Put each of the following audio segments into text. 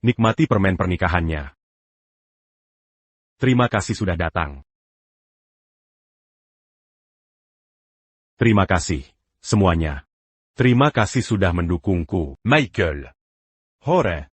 Nikmati permen pernikahannya. Terima kasih sudah datang. Terima kasih, semuanya. Terima kasih sudah mendukungku, Michael. Hore.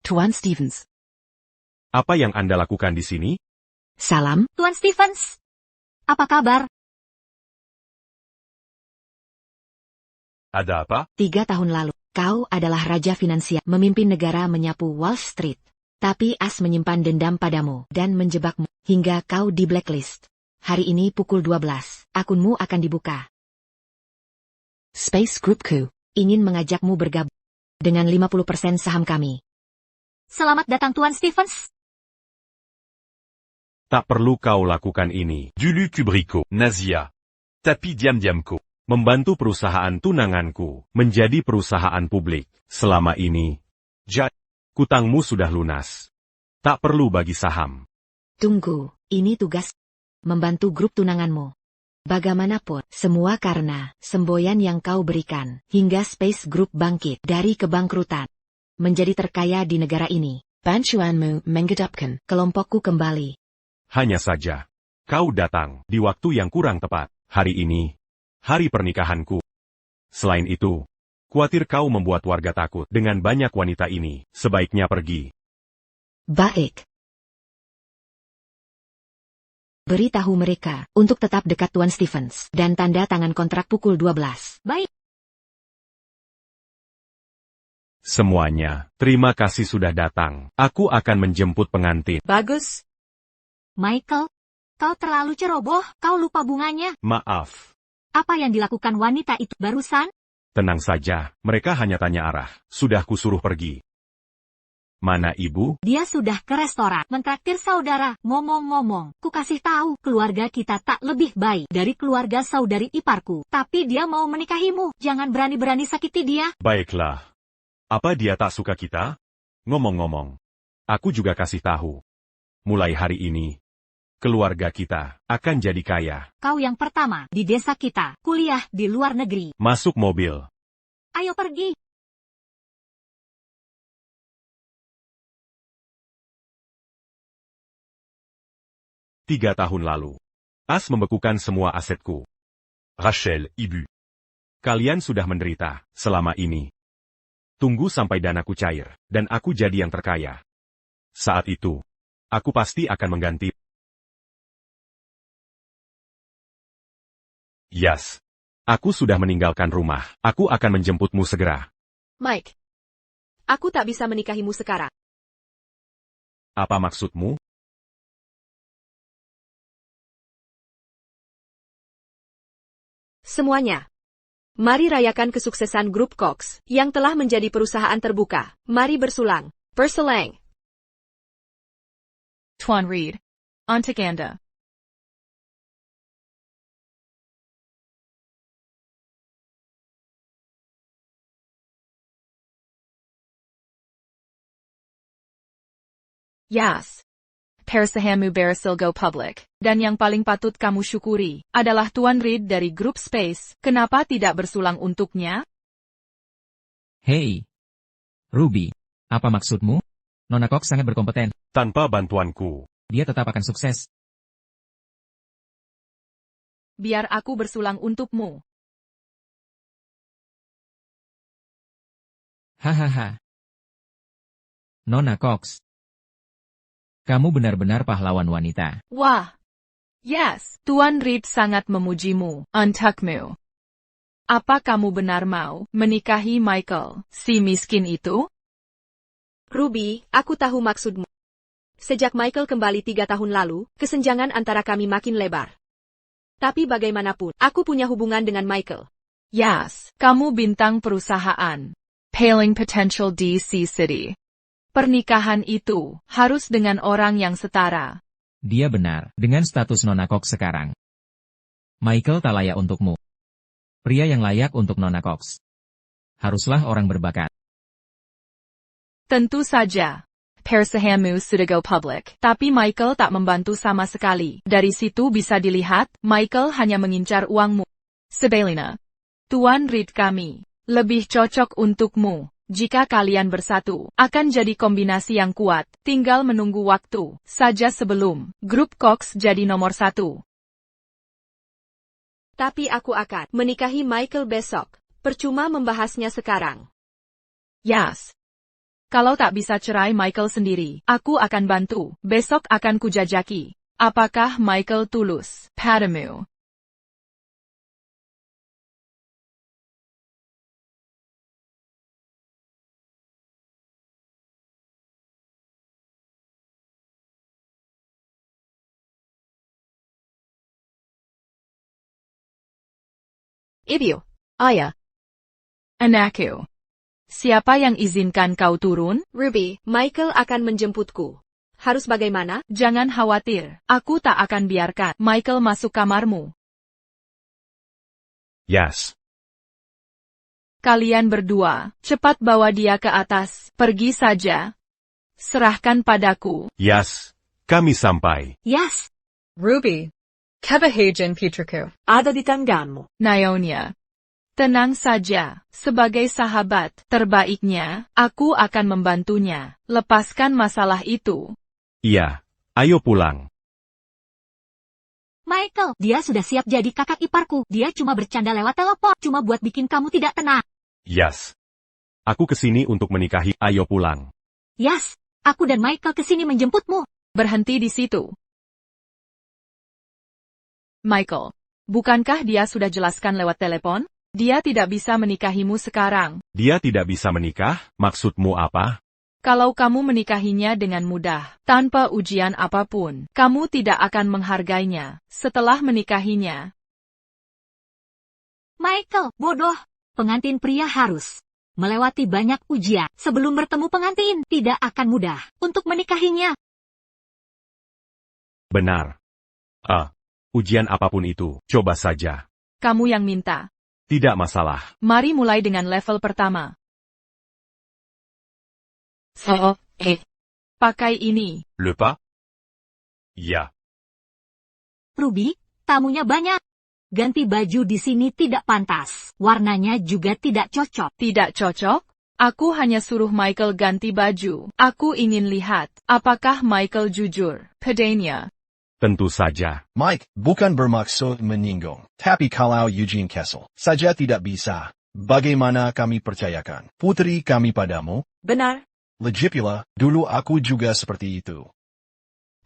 Tuan Stevens. Apa yang Anda lakukan di sini? Salam. Tuan Stevens. Apa kabar? Ada apa? 3 tahun lalu, kau adalah raja finansial, memimpin negara menyapu Wall Street. Tapi As menyimpan dendam padamu dan menjebakmu hingga kau di blacklist. Hari ini pukul 12, akunmu akan dibuka. Space Groupku ingin mengajakmu bergabung dengan 50% saham kami. Selamat datang Tuan Stevens. Tak perlu kau lakukan ini. Julie Kubriko, Nazia. Tapi diam-diamku. Membantu perusahaan tunanganku menjadi perusahaan publik. Selama ini, kutangmu sudah lunas. Tak perlu bagi saham. Tunggu, ini tugas membantu grup tunanganmu. Bagaimanapun, semua karena semboyan yang kau berikan hingga Space Group bangkit dari kebangkrutan. Menjadi terkaya di negara ini. Bantuanmu menghidupkan kelompokku kembali. Hanya saja, kau datang di waktu yang kurang tepat. Hari ini, hari pernikahanku. Selain itu, khawatir kau membuat warga takut dengan banyak wanita ini. Sebaiknya pergi. Baik. Beritahu mereka untuk tetap dekat Tuan Stevens dan tanda tangan kontrak pukul 12. Baik. Semuanya, terima kasih sudah datang. Aku akan menjemput pengantin. Bagus. Michael, kau terlalu ceroboh, kau lupa bunganya. Maaf. Apa yang dilakukan wanita itu barusan? Tenang saja, mereka hanya tanya arah. Sudah kusuruh pergi. Mana ibu? Dia sudah ke restoran, mentraktir saudara. Ngomong-ngomong, ku kasih tahu, keluarga kita tak lebih baik dari keluarga saudari iparku. Tapi dia mau menikahimu, jangan berani-berani sakiti dia. Baiklah. Apa dia tak suka kita? Ngomong-ngomong, aku juga kasih tahu. Mulai hari ini, keluarga kita akan jadi kaya. Kau yang pertama di desa kita, kuliah di luar negeri. Masuk mobil. Ayo pergi. Tiga tahun lalu, As membekukan semua asetku. Rachel, ibu. Kalian sudah menderita selama ini. Tunggu sampai danaku cair, dan aku jadi yang terkaya. Saat itu, aku pasti akan mengganti. Yes. Aku sudah meninggalkan rumah. Aku akan menjemputmu segera. Mike. Aku tak bisa menikahimu sekarang. Apa maksudmu? Semuanya. Mari rayakan kesuksesan grup Cox yang telah menjadi perusahaan terbuka. Mari bersulang. Berselang. Tuan Reed. Untuk Anda. Yes. Persahamu berhasil go public, dan yang paling patut kamu syukuri adalah Tuan Reed dari grup Space. Kenapa tidak bersulang untuknya? Hei, Ruby, apa maksudmu? Nona Cox sangat berkompeten. Tanpa bantuanku, Dia tetap akan sukses. Biar aku bersulang untukmu. Hahaha. Nona Cox. Kamu benar-benar pahlawan wanita. Wah. Yes, Tuan Reed sangat memujimu, untukmu. Apa kamu benar mau menikahi Michael, si miskin itu? Ruby, aku tahu maksudmu. Sejak Michael kembali 3 tahun lalu, kesenjangan antara kami makin lebar. Tapi bagaimanapun, aku punya hubungan dengan Michael. Yes, kamu bintang perusahaan. Paling Potential DC City. Pernikahan itu harus dengan orang yang setara. Dia benar, dengan status Nona Cox sekarang. Michael tak layak untukmu. Pria yang layak untuk Nona Cox haruslah orang berbakat. Tentu saja. Persahamu sudah go public, tapi Michael tak membantu sama sekali. Dari situ bisa dilihat, Michael hanya mengincar uangmu. Sebaliknya, Tuan Reed kami lebih cocok untukmu. Jika kalian bersatu, akan jadi kombinasi yang kuat. Tinggal menunggu waktu saja sebelum grup Cox jadi nomor 1. Tapi aku akan menikahi Michael besok. Percuma membahasnya sekarang. Yes. Kalau tak bisa cerai Michael sendiri, aku akan bantu. Besok akan kujajaki. Apakah Michael tulus padamu? Ibu, ayah, Anakku. Siapa yang izinkan kau turun? Ruby, Michael akan menjemputku. Harus bagaimana? Jangan khawatir, aku tak akan biarkan Michael masuk kamarmu. Yes. Kalian berdua, cepat bawa dia ke atas, pergi saja. Serahkan padaku. Yes. Kami sampai. yes, Ruby, kebahagiaan putriku. ada di tanganmu. Naonya. Tenang saja, sebagai sahabat terbaiknya, aku akan membantunya. Lepaskan masalah itu. Iya. Ayo pulang. Michael, dia sudah siap jadi kakak iparku. Dia cuma bercanda lewat telepon, cuma buat bikin kamu tidak tenang. Yes. Aku kesini untuk menikahi. Ayo pulang. Yes, aku dan Michael kesini menjemputmu. Berhenti di situ. Michael, bukankah dia sudah jelaskan lewat telepon? Dia tidak bisa menikahimu sekarang. Dia tidak bisa menikah? Maksudmu apa? Kalau kamu menikahinya dengan mudah, tanpa ujian apapun, kamu tidak akan menghargainya setelah menikahinya. Michael, bodoh. Pengantin pria harus melewati banyak ujian sebelum bertemu pengantin. Tidak akan mudah untuk menikahinya. Benar. Ujian apapun itu, coba saja. Kamu yang minta. Tidak masalah. Mari mulai dengan level pertama. Pakai ini. Le pas? Ya. Ruby, tamunya banyak. Ganti baju di sini tidak pantas. Warnanya juga tidak cocok. Tidak cocok? Aku hanya suruh Michael ganti baju. Aku ingin lihat, apakah Michael jujur padanya. Tentu saja. Mike, bukan bermaksud menyinggung. Tapi kalau Eugene Kessel saja tidak bisa, bagaimana kami percayakan putri kami padamu? Benar. Lagipula, dulu aku juga seperti itu.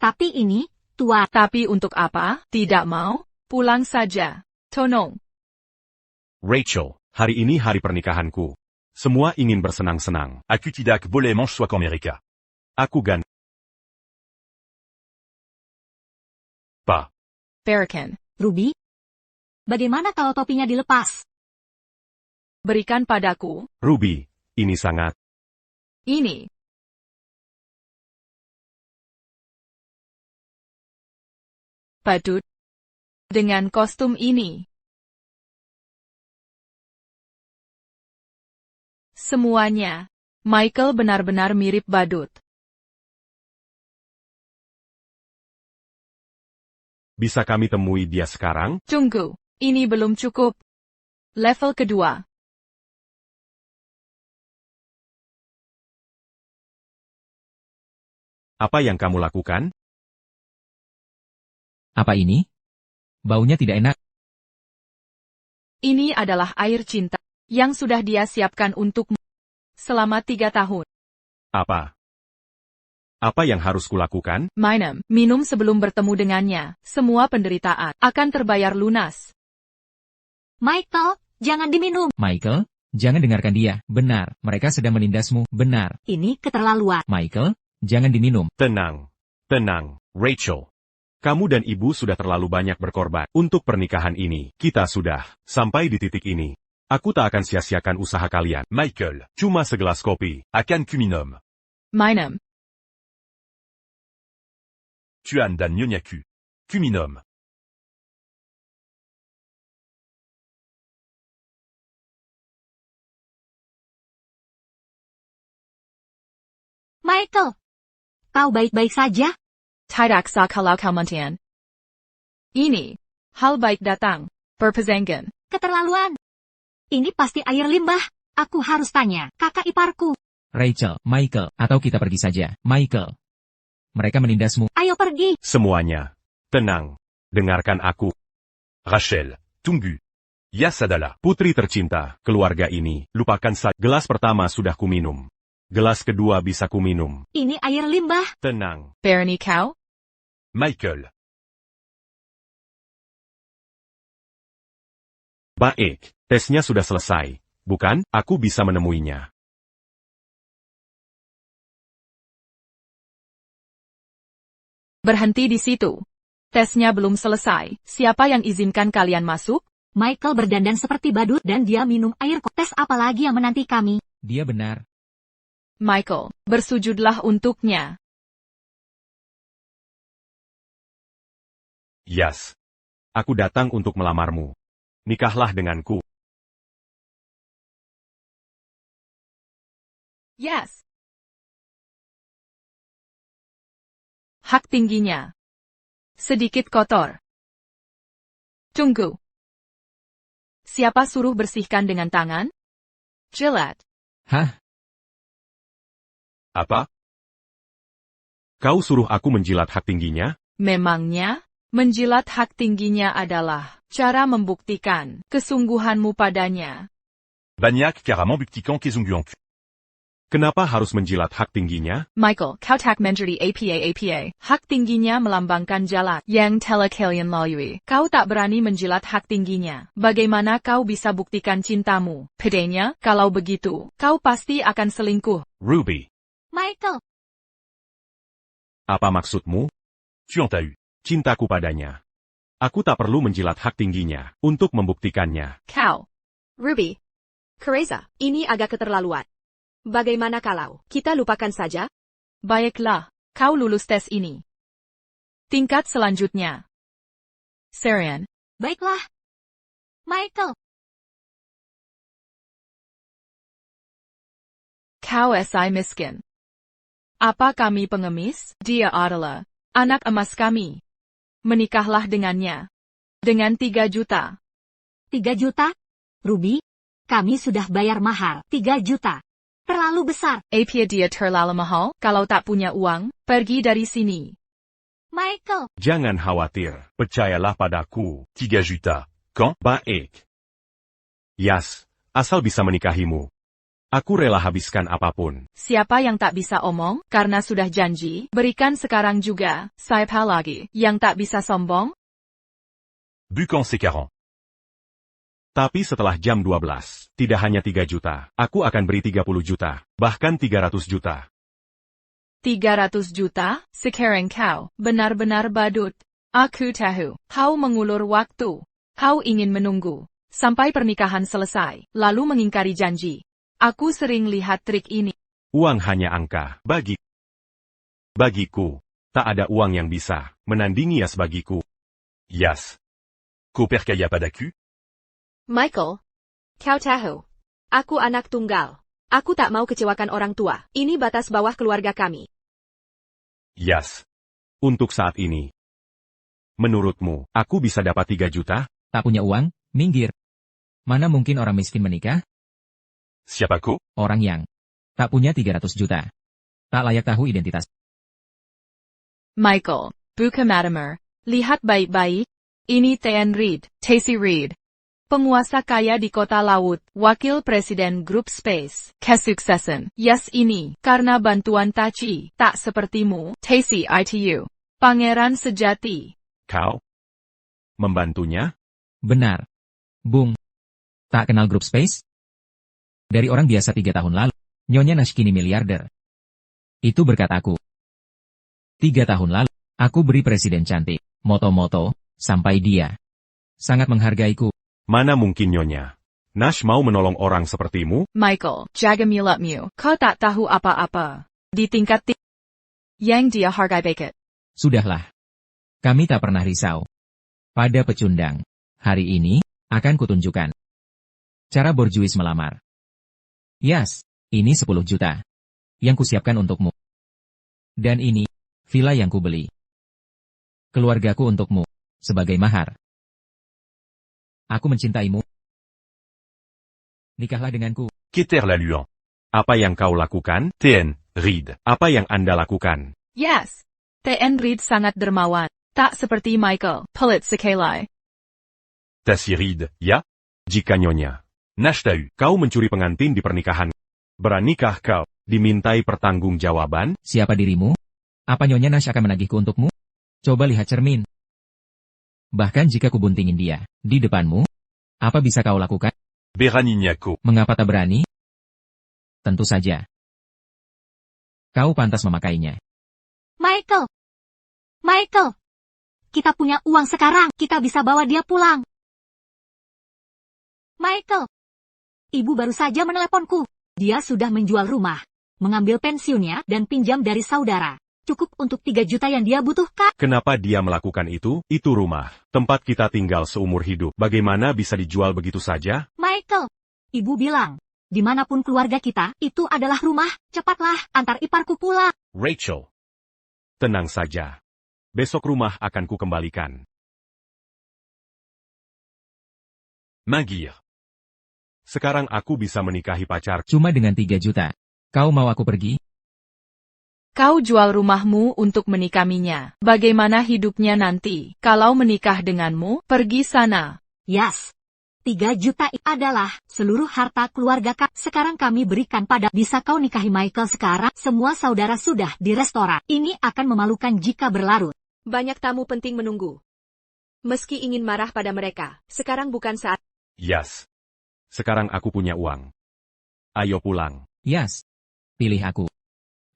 Tapi ini, tua. Tapi untuk apa? Tidak mau? Pulang saja. Tolong. Rachel, hari ini hari pernikahanku. Semua ingin bersenang-senang. Aku tidak boleh mensuak Amerika. Aku ganti. Pa. Berikan. Ruby, bagaimana kalau topinya dilepas? Berikan padaku. Ruby, ini sangat. Ini. Patut. Dengan kostum ini. Semuanya. Michael benar-benar mirip badut. Bisa kami temui dia sekarang? Tunggu. Ini belum cukup. Level kedua. Apa yang kamu lakukan? Apa ini? Baunya tidak enak. Ini adalah air cinta yang sudah dia siapkan untukmu selama 3 tahun. Apa? Apa yang harus kulakukan? Minum sebelum bertemu dengannya. Semua penderitaan akan terbayar lunas. Michael, jangan diminum. Michael, jangan dengarkan dia. Benar, mereka sedang menindasmu. Benar. Ini keterlaluan. Michael, jangan diminum. Tenang. Tenang, Rachel. Kamu dan ibu sudah terlalu banyak berkorban untuk pernikahan ini. Kita sudah sampai di titik ini. Aku tak akan sia-siakan usaha kalian. Michael, Cuma segelas kopi. akan ku minum. Minum. Tuan dan Nyonya Q. Q minum. Michael, kau baik-baik saja? Tidak sa kalau kau mentian. Ini, hal baik datang, berpasangan. Keterlaluan. Ini pasti air limbah. Aku harus tanya, kakak iparku. Rachel, Michael, atau kita pergi saja. Michael. Mereka menindasmu. Ayo pergi. Semuanya. Tenang. Dengarkan aku. Rachel, tunggu. Yas adalah. Putri tercinta, keluarga ini, lupakan saja. Gelas pertama sudah kuminum. Gelas kedua bisa kuminum. Ini air limbah. Tenang. Bernie kau? Michael. Baik, tesnya sudah selesai. Bukan, aku bisa menemuinya. Berhenti di situ. Tesnya belum selesai. Siapa yang izinkan kalian masuk? Michael berdandan seperti badut dan dia minum air kok. Tes apa lagi yang menanti kami? Dia benar. Michael, bersujudlah untuknya. Yas. Aku datang untuk melamarmu. Nikahlah denganku. Yes. Hak tingginya. Sedikit kotor. Tunggu. Siapa suruh bersihkan dengan tangan? Jilat. Hah? Apa? Kau suruh aku menjilat hak tingginya? Memangnya, menjilat hak tingginya adalah cara membuktikan kesungguhanmu padanya. Banyak cara membuktikan kesungguhan Q. Kenapa harus menjilat hak tingginya? Michael, kau tak menjadi APA. Hak tingginya melambangkan jalan yang telah kalian lalui. Kau tak berani menjilat hak tingginya. Bagaimana kau bisa buktikan cintamu padanya? Kalau begitu, kau pasti akan selingkuh. Ruby. Michael, Apa maksudmu? Tu en t'as eu. Cintaku padanya. Aku tak perlu menjilat hak tingginya untuk membuktikannya. Kau. Ruby. Teresa, ini agak keterlaluan. Bagaimana kalau kita lupakan saja? Baiklah, kau lulus tes ini. Tingkat selanjutnya. Sarian. baiklah. Michael, Kau si miskin. Apa kami pengemis? Dia adalah anak emas kami. Menikahlah dengannya. Dengan 3 juta. 3 juta? Ruby, kami sudah bayar mahal. 3 juta. Terlalu besar. Apa dia terlalu mahal? Kalau tak punya uang, pergi dari sini. Michael, Jangan khawatir, percayalah padaku. 3 juta. Quand? Baik. Yas, asal bisa menikahimu. Aku rela habiskan apapun. Siapa yang tak bisa omong, karena sudah janji, berikan sekarang juga. Siapa lagi yang tak bisa sombong? Bukan sekarang. Tapi setelah jam 12, tidak hanya 3 juta, aku akan beri 30 juta, bahkan 300 juta. 300 juta? Sekarang kau, benar-benar badut. Aku tahu, kau mengulur waktu. Kau ingin menunggu, sampai pernikahan selesai, lalu mengingkari janji. Aku sering lihat trik ini. Uang hanya angka, bagiku, tak ada uang yang bisa menandingi Yas bagiku. Yas. Kau percaya padaku? Michael, kau tahu. Aku anak tunggal. Aku tak mau kecewakan orang tua. Ini batas bawah keluarga kami. Yas. Untuk saat ini. Menurutmu, aku bisa dapat 3 juta? Tak punya uang? Minggir. Mana mungkin orang miskin menikah? Siapa kau? Orang yang tak punya 300 juta. Tak layak tahu identitas. Michael, bukan Matimer. Lihat baik-baik. Ini Tian Reed, Tacy Reed. Penguasa kaya di kota laut, wakil presiden grup Space, kesuksesan. Yes ini, karena bantuan Tachi, tak sepertimu, Tacy itu. Pangeran sejati. Kau? Membantunya? Benar. Bung. Tak kenal grup Space? Dari orang biasa 3 tahun lalu, Nyonya Nash kini miliarder. Itu berkat aku. 3 tahun lalu, aku beri presiden cantik, moto-moto, sampai dia sangat menghargaiku. Mana mungkin Nyonya? Nash mau menolong orang sepertimu? Michael, jaga mulutmu. Kau tak tahu apa-apa. Di tingkat yang dia hargai baik. Sudahlah. Kami tak pernah risau. Pada pecundang, hari ini, akan kutunjukkan cara borjuis melamar. Yas, ini 10 juta. Yang kusiapkan untukmu. Dan ini, villa yang kubeli. Keluargaku untukmu, sebagai mahar. Aku mencintaimu. Nikahlah denganku. Keter Laluan. Apa yang kau lakukan? TN, Reed. Apa yang Anda lakukan? Yes. TN Reed sangat dermawan. Tak seperti Michael, pelit sekali. Tassi Reed, ya? Jika Nyonya Nash tahu. kau mencuri pengantin di pernikahan, beranikah kau dimintai pertanggungjawaban? Siapa dirimu? Apa Nyonya Nash akan menagihku untukmu? Coba lihat cermin. Bahkan jika kubuntingin dia, di depanmu, apa bisa kau lakukan? Beranignako. Mengapa tak berani? Tentu saja. Kau pantas memakainya. Michael! Michael! Kita punya uang sekarang, kita bisa bawa dia pulang. Michael! Ibu baru saja meneleponku. Dia sudah menjual rumah, mengambil pensiunnya dan pinjam dari saudara. Cukup untuk 3 juta yang dia butuhkan. Kenapa dia melakukan itu? Itu rumah, tempat kita tinggal seumur hidup. Bagaimana bisa dijual begitu saja? Michael! Ibu bilang, dimanapun keluarga kita, itu adalah rumah. Cepatlah, antar iparku pulang. Rachel, tenang saja. Besok rumah akan kukembalikan. Mangir. Sekarang aku bisa menikahi pacar. Cuma dengan 3 juta. Kau mau aku pergi? Kau jual rumahmu untuk menikaminya. Bagaimana hidupnya nanti? Kalau menikah denganmu, pergi sana. Yes. 3 juta adalah seluruh harta keluarga kak. Sekarang kami berikan pada. Bisa kau nikahi Michael sekarang? Semua saudara sudah di restoran. Ini akan memalukan jika berlarut. Banyak tamu penting menunggu. Meski ingin marah pada mereka, sekarang bukan saat. Yas. Sekarang aku punya uang. Ayo pulang. Yas. Pilih aku.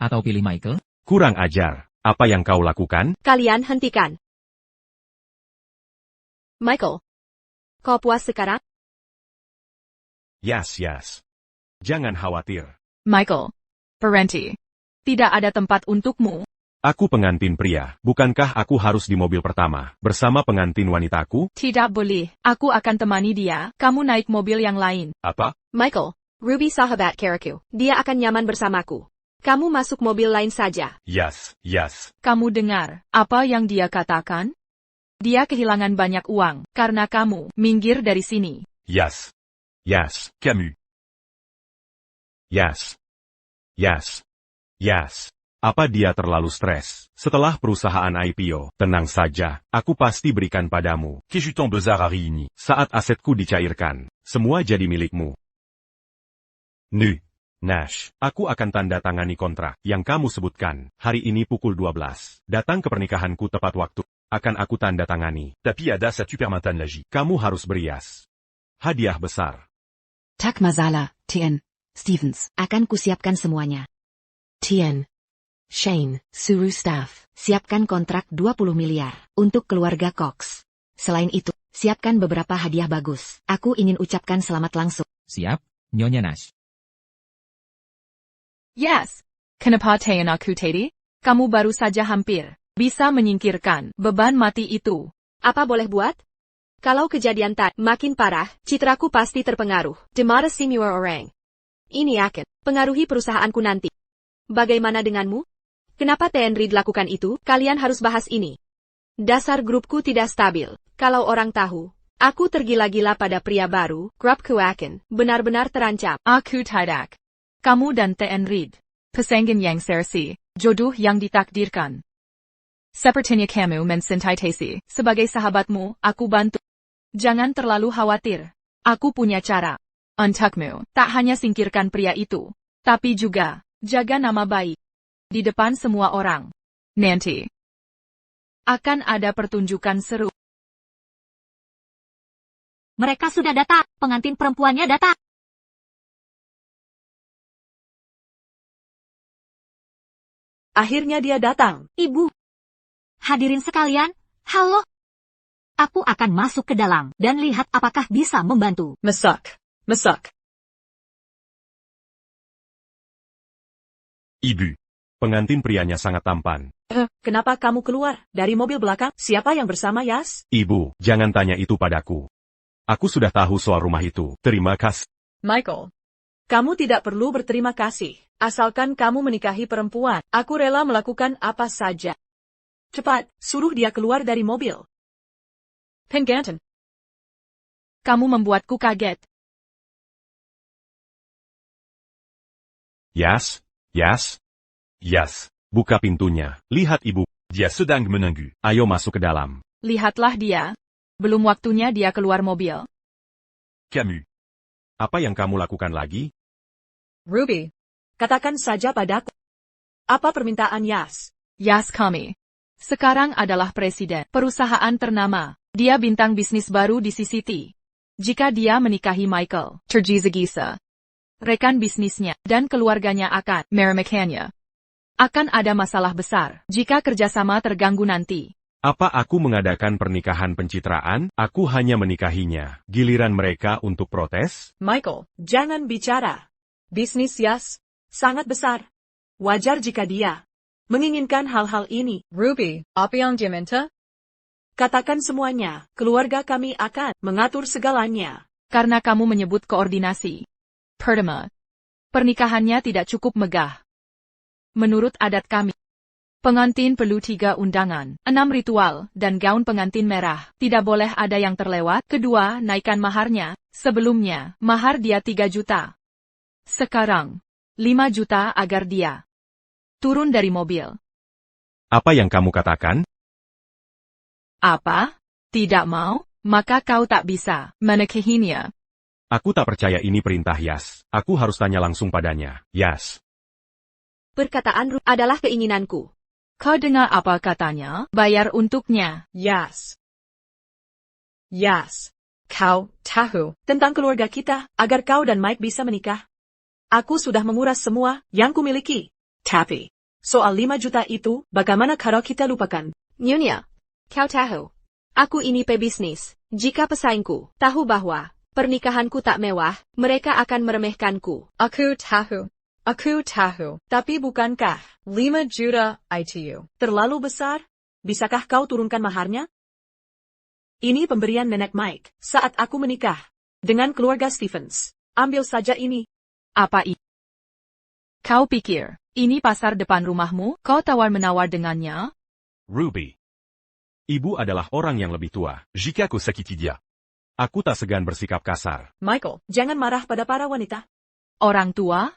Atau pilih Michael? Kurang ajar. Apa yang kau lakukan? Kalian hentikan. Michael, kau puas sekarang? Yas. Jangan khawatir. Michael. Parenti. Tidak ada tempat untukmu. Aku pengantin pria. Bukankah aku harus di mobil pertama, bersama pengantin wanitaku? Tidak boleh. Aku akan temani dia. Kamu naik mobil yang lain. Apa? Michael, Ruby sahabat karaku. Dia akan nyaman bersamaku. Kamu masuk mobil lain saja. Yas. Kamu dengar apa yang dia katakan? Dia kehilangan banyak uang karena kamu minggir dari sini. Yas. Camus. Yas. Apa dia terlalu stres? Setelah perusahaan IPO, tenang saja, aku pasti berikan padamu. Que je ton bezar à Riini. Saat asetku dicairkan, semua jadi milikmu. Nash, aku akan tanda tangani kontrak yang kamu sebutkan. Hari ini pukul 12. Datang ke pernikahanku tepat waktu. Akan aku tanda tangani. Tapi ada sa Supermantan lagi. Kamu harus berias. Hadiah besar. Tak masalah, Tien. Stevens. Akan kusiapkan semuanya. Tien. Shane, suruh staff, siapkan kontrak 20 miliar untuk keluarga Cox. Selain itu, siapkan beberapa hadiah bagus. Aku ingin ucapkan selamat langsung. Siap, Nyonya Nash. Yes. Kenapa Tayan aku tadi? Kamu baru saja hampir bisa menyingkirkan beban mati itu. Apa boleh buat? Kalau kejadian tak makin parah, citraku pasti terpengaruh. Demara Simua orang. Ini akan pengaruhi perusahaanku nanti. Bagaimana denganmu? Kenapa TN Reed lakukan itu? Kalian harus bahas ini. Dasar grupku tidak stabil. Kalau orang tahu, aku tergila-gila pada pria baru, grupku akan benar-benar terancam. Aku tidak. Kamu dan TN Reed. Pasangan yang sersi, jodoh yang ditakdirkan. Sepertinya kamu mencintai Tassie. Sebagai sahabatmu, aku bantu. Jangan terlalu khawatir. Aku punya cara. Untukmu, tak hanya singkirkan pria itu, tapi juga jaga nama baik di depan semua orang. Nanti akan ada pertunjukan seru. Mereka sudah datang, pengantin perempuannya datang. Akhirnya dia datang. Ibu. Hadirin sekalian, halo. Aku akan masuk ke dalam dan lihat apakah bisa membantu. Masuk. Ibu. Pengantin prianya sangat tampan. Kenapa kamu keluar dari mobil belakang? Siapa yang bersama Yas? Ibu, jangan tanya itu padaku. Aku sudah tahu soal rumah itu. Terima kasih. Michael. Kamu tidak perlu berterima kasih. Asalkan kamu menikahi perempuan, aku rela melakukan apa saja. Cepat, suruh dia keluar dari mobil. Pengantin. Kamu membuatku kaget. Yas, Yas, Yas. buka pintunya. Lihat ibu. Dia sedang menunggu. Ayo masuk ke dalam. Lihatlah dia. Belum waktunya dia keluar mobil. Camus. Apa yang kamu lakukan lagi? Ruby. Katakan saja padaku. Apa permintaan Yas? Yas kami. Sekarang adalah presiden perusahaan ternama. Dia bintang bisnis baru di CCT. Jika dia menikahi Michael, Tergisa-gisa, rekan bisnisnya, dan keluarganya akan meremehkannya. Akan ada masalah besar jika kerjasama terganggu nanti. Apa aku mengadakan pernikahan pencitraan? Aku hanya menikahinya. Giliran mereka untuk protes? Michael, jangan bicara. Bisnis Yas sangat besar. Wajar jika dia menginginkan hal-hal ini. Ruby. Apa yang dia minta? Katakan semuanya, keluarga kami akan mengatur segalanya. Karena kamu menyebut koordinasi. Pertama, pernikahannya tidak cukup megah. Menurut adat kami, pengantin perlu 3 undangan, 6 ritual, dan gaun pengantin merah. Tidak boleh ada yang terlewat. Kedua, naikkan maharnya. Sebelumnya, mahar dia 3 juta. Sekarang, 5 juta agar dia turun dari mobil. Apa yang kamu katakan? Apa? Tidak mau? Maka kau tak bisa menikahinya. Aku tak percaya ini perintah Yas. Aku harus tanya langsung padanya. Yas. Perkataan Ru adalah keinginanku. Kau dengar apa katanya? Bayar untuknya. Yas. Yas. Kau tahu tentang keluarga kita agar kau dan Mike bisa menikah. Aku sudah menguras semua yang kumiliki. Tapi, soal 5 juta itu, bagaimana kalau kita lupakan? Nyonya, kau tahu. Aku ini pebisnis. Jika pesaingku tahu bahwa pernikahanku tak mewah, mereka akan meremehkanku. Aku tahu. Aku tahu. Tapi bukankah 5 juta ITU. terlalu besar? Bisakah kau turunkan maharnya? Ini pemberian nenek Mike saat aku menikah dengan keluarga Stevens. Ambil saja ini. Apa ini? Kau pikir, ini pasar depan rumahmu? Kau tawar-menawar dengannya? Ruby. Ibu adalah orang yang lebih tua. Jika kau sakiti dia. Aku tak segan bersikap kasar. Michael, jangan marah pada para wanita. Orang tua?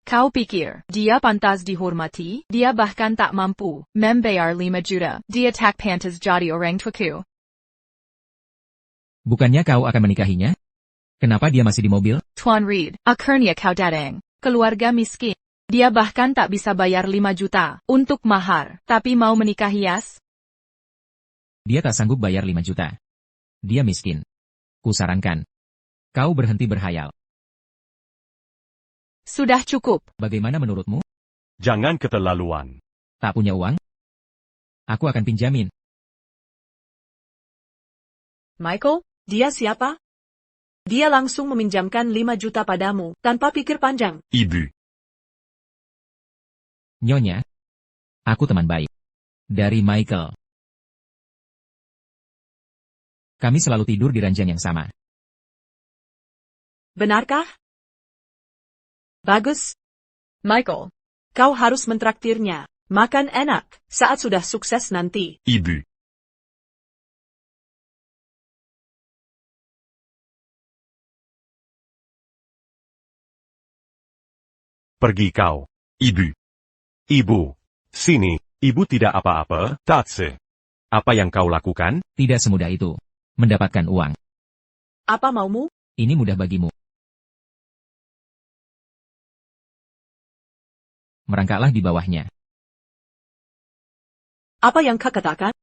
Kau pikir, dia pantas dihormati? Dia bahkan tak mampu membayar 5 juta. Dia tak pantas jadi orang tuaku. Bukannya kau akan menikahinya? Kenapa dia masih di mobil? Tuan Reed, akhirnya kau datang. Keluarga miskin. Dia bahkan tak bisa bayar 5 juta untuk mahar, tapi mau menikahi Yas? Dia tak sanggup bayar 5 juta. Dia miskin. Kusarankan. Kau berhenti berhayal. Sudah cukup. Bagaimana menurutmu? Jangan keterlaluan. Tak punya uang? Aku akan pinjamin. Michael, dia siapa? Dia langsung meminjamkan 5 juta padamu, tanpa pikir panjang. Ibu. Nyonya. Aku teman baik. Dari Michael. Kami selalu tidur di ranjang yang sama. Benarkah? Bagus. Michael. Kau harus mentraktirnya. Makan enak, saat sudah sukses nanti. Ibu. Pergi kau. Ibu. Ibu. Sini. Ibu tidak apa-apa. Tatse. Apa yang kau lakukan? Tidak semudah itu. Mendapatkan uang. Apa maumu? Ini mudah bagimu. Merangkaklah di bawahnya. Apa yang kau katakan?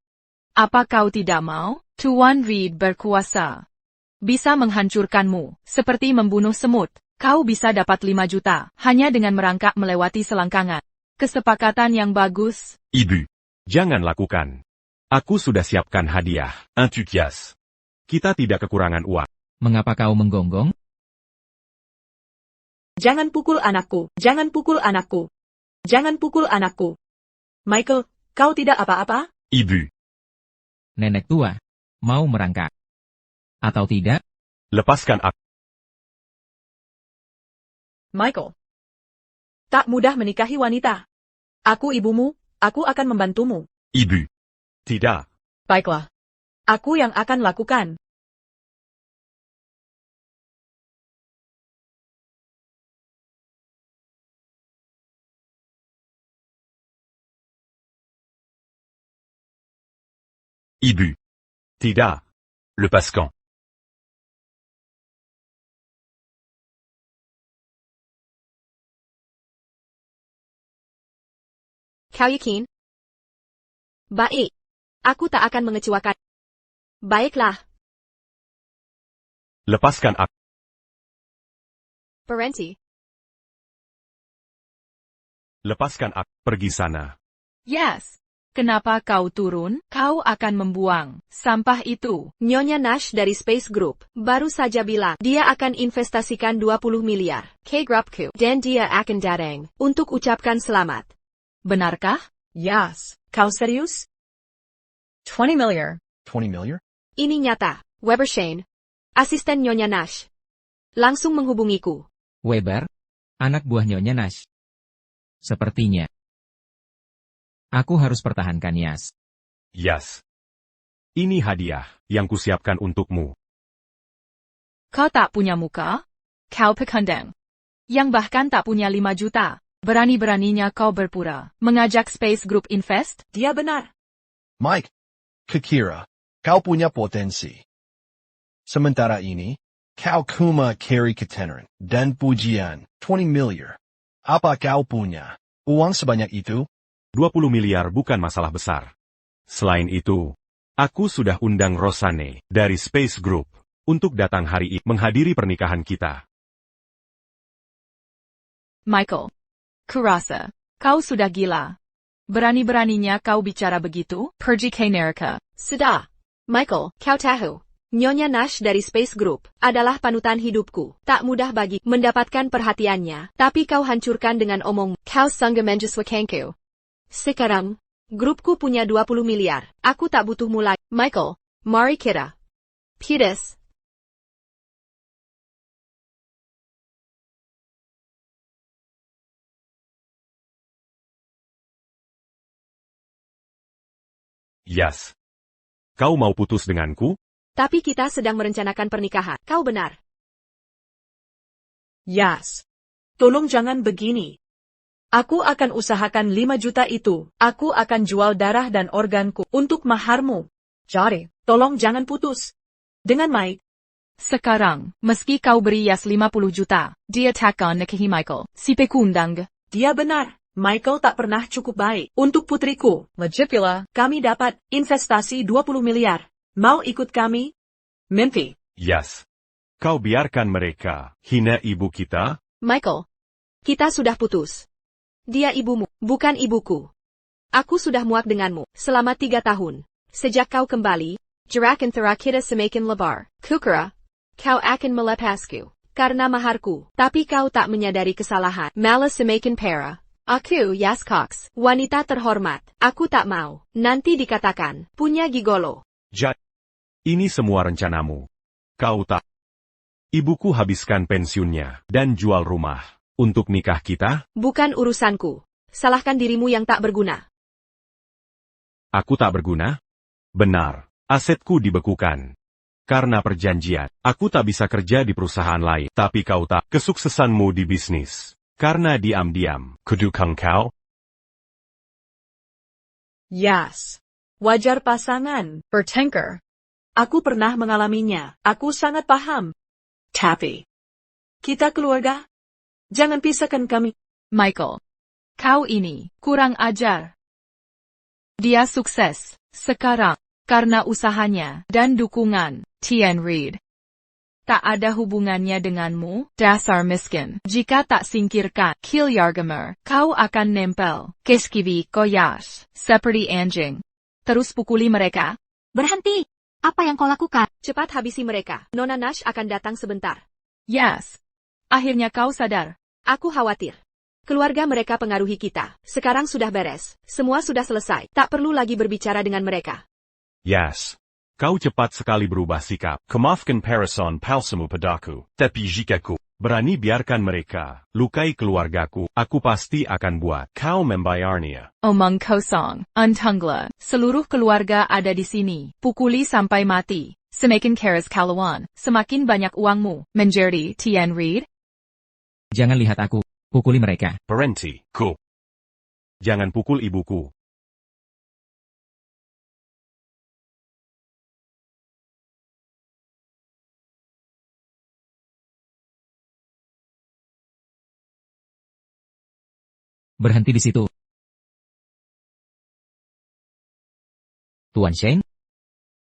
Apa kau tidak mau? Tuan Reed berkuasa. Bisa menghancurkanmu, seperti membunuh semut. Kau bisa dapat 5 juta, hanya dengan merangkak melewati selangkangan. Kesepakatan yang bagus. Ibu. Jangan lakukan. Aku sudah siapkan hadiah. Un tukias. Kita tidak kekurangan uang. Mengapa kau menggonggong? Jangan pukul anakku, jangan pukul anakku. Jangan pukul anakku. Michael, kau tidak apa-apa? Ibu. Nenek tua. Mau merangkak. Atau tidak? Lepaskan aku. Michael. Tak mudah menikahi wanita. Aku ibumu, aku akan membantumu. Ibu. Tidak. Baiklah. Aku yang akan lakukan. Ibu. Tidak. Lepaskan. Kau yakin? Baik. Aku tak akan mengecewakan. Baiklah, Lepaskan aku. Parenti. Lepaskan aku. Pergi sana. Yes. Kenapa kau turun? Kau akan membuang sampah itu. Nyonya Nash dari Space Group baru saja bilang dia akan investasikan 20 miliar ke grupku dan dia akan datang untuk ucapkan selamat. Benarkah? Yes. Kau serius? 20 million. 20 million? Ini nyata. Weber Shane, asisten Nyonya Nash, langsung menghubungiku. Weber? Anak buah Nyonya Nash. Sepertinya. Aku harus pertahankan Yas. Yas. Ini hadiah yang kusiapkan untukmu. Kau tak punya muka? Kau pekandang. Yang bahkan tak punya 5 juta. Berani-beraninya kau berpura mengajak Space Group invest? Dia benar. Mike, kukira, kau punya potensi. Sementara ini, kau cuma carry ketenaran dan pujian 20 miliar. Apa kau punya uang sebanyak itu? 20 miliar bukan masalah besar. Selain itu, aku sudah undang Rosane dari Space Group untuk datang hari ini menghadiri pernikahan kita. Michael. Kurasa, kau sudah gila. Berani-beraninya kau bicara begitu? Pergi ke neraka. Sudah. Michael, kau tahu, Nyonya Nash dari Space Group adalah panutan hidupku. Tak mudah bagi mendapatkan perhatiannya, tapi kau hancurkan dengan omong. Kau sanggup menjuswakanku. Sekarang, grupku punya 20 miliar. Aku tak butuh mulai. Michael, mari kita. Putus. Yas. Kau mau putus denganku? Tapi kita sedang merencanakan pernikahan. Kau benar. Yas. Tolong jangan begini. Aku akan usahakan 5 juta itu. Aku akan jual darah dan organku untuk maharmu. Jadi, Tolong jangan putus. Dengan Mike. Sekarang, meski kau beri Yas 50 juta, dia takkan nikahi Michael. Si pekundang. Dia benar. Michael tak pernah cukup baik. Untuk putriku, legit pula. kami dapat investasi 20 miliar. Mau ikut kami? Mimpi. Yas. Kau biarkan mereka hina ibu kita? Michael, kita sudah putus. Dia ibumu, bukan ibuku. Aku sudah muak denganmu selama 3 tahun. Sejak kau kembali, jarak antara kita semakin lebar. Kukira, kau akan melepasku karena maharku. Tapi kau tak menyadari kesalahan. Malah semakin parah. Aku, Yas Cox, wanita terhormat. Aku tak mau nanti dikatakan punya gigolo. Jadi, ini semua rencanamu. Kau tak. Ibuku habiskan pensiunnya dan jual rumah untuk nikah kita? Bukan urusanku. Salahkan dirimu yang tak berguna. Aku tak berguna? Benar. Asetku dibekukan. Karena perjanjian, aku tak bisa kerja di perusahaan lain. Tapi kau tak. Kesuksesanmu di bisnis. Karena diam-diam, kedukang kau? Yas. Wajar pasangan. Bertengkar. Aku pernah mengalaminya. Aku sangat paham. Tapi, kita keluarga. Jangan pisahkan kami. Michael. Kau ini, kurang ajar. Dia sukses, sekarang, karena usahanya, dan dukungan, Tian Reed. Tak ada hubungannya denganmu, dasar miskin. Jika tak singkirkan, Kilyargamer, kau akan nempel, keskivi koyash, seperti anjing. Terus pukuli mereka. Berhenti! Apa yang kau lakukan? Cepat habisi mereka. Nona Nash akan datang sebentar. Yes. Akhirnya kau sadar. Aku khawatir. Keluarga mereka pengaruhi kita. Sekarang sudah beres. Semua sudah selesai. Tak perlu lagi berbicara dengan mereka. Yes. Kau cepat sekali berubah sikap. Kemaafkan parasan palsamu padaku. Tapi jikaku Berani biarkan mereka lukai keluargaku, aku pasti akan buat. kau membayarnya. Omong kosong, untunglah. Seluruh keluarga ada di sini. Pukuli sampai mati. Semakin keras kalawan, semakin banyak uangmu. Menjadi Tian Reed? Jangan lihat aku. Pukuli mereka. Berhenti, ku. Jangan pukul ibuku. Berhenti di situ. Tuan Shane?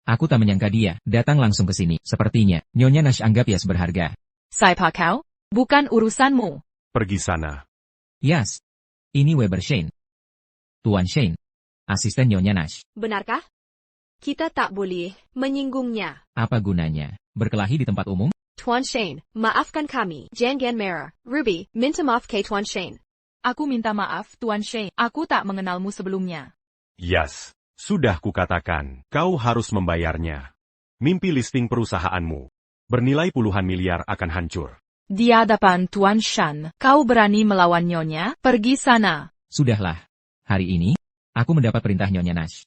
Aku tak menyangka dia datang langsung ke sini. Sepertinya, Nyonya Nash anggap Yas berharga. Siapa kau? Bukan urusanmu. Pergi sana. Yas. Ini Weber Shane. Tuan Shane. Asisten Nyonya Nash. Benarkah? Kita tak boleh menyinggungnya. Apa gunanya? Berkelahi di tempat umum? Tuan Shane, maafkan kami. Jangan marah. Ruby, minta maaf ke Tuan Shane. Aku minta maaf, Tuan Shane. Aku tak mengenalmu sebelumnya. Yes. Sudah kukatakan, kau harus membayarnya. Mimpi listing perusahaanmu bernilai puluhan miliar akan hancur. Di hadapan Tuan Shan, kau berani melawan Nyonya? Pergi sana. Sudahlah. Hari ini, aku mendapat perintah Nyonya Nash.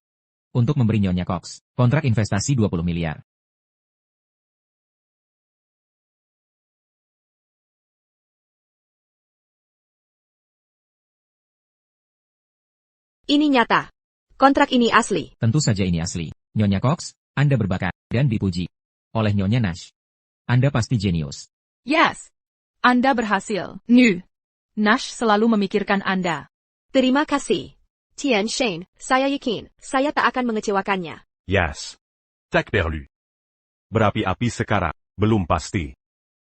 Untuk memberi Nyonya Cox kontrak investasi 20 miliar. Ini nyata. Kontrak ini asli. Tentu saja ini asli. Nyonya Cox, Anda berbakat dan dipuji oleh Nyonya Nash. Anda pasti jenius. Yes. Anda berhasil. Nash selalu memikirkan Anda. Terima kasih. Tian Shane, saya yakin, saya tak akan mengecewakannya. Yes. Tak perlu. Berapi-api sekarang, belum pasti.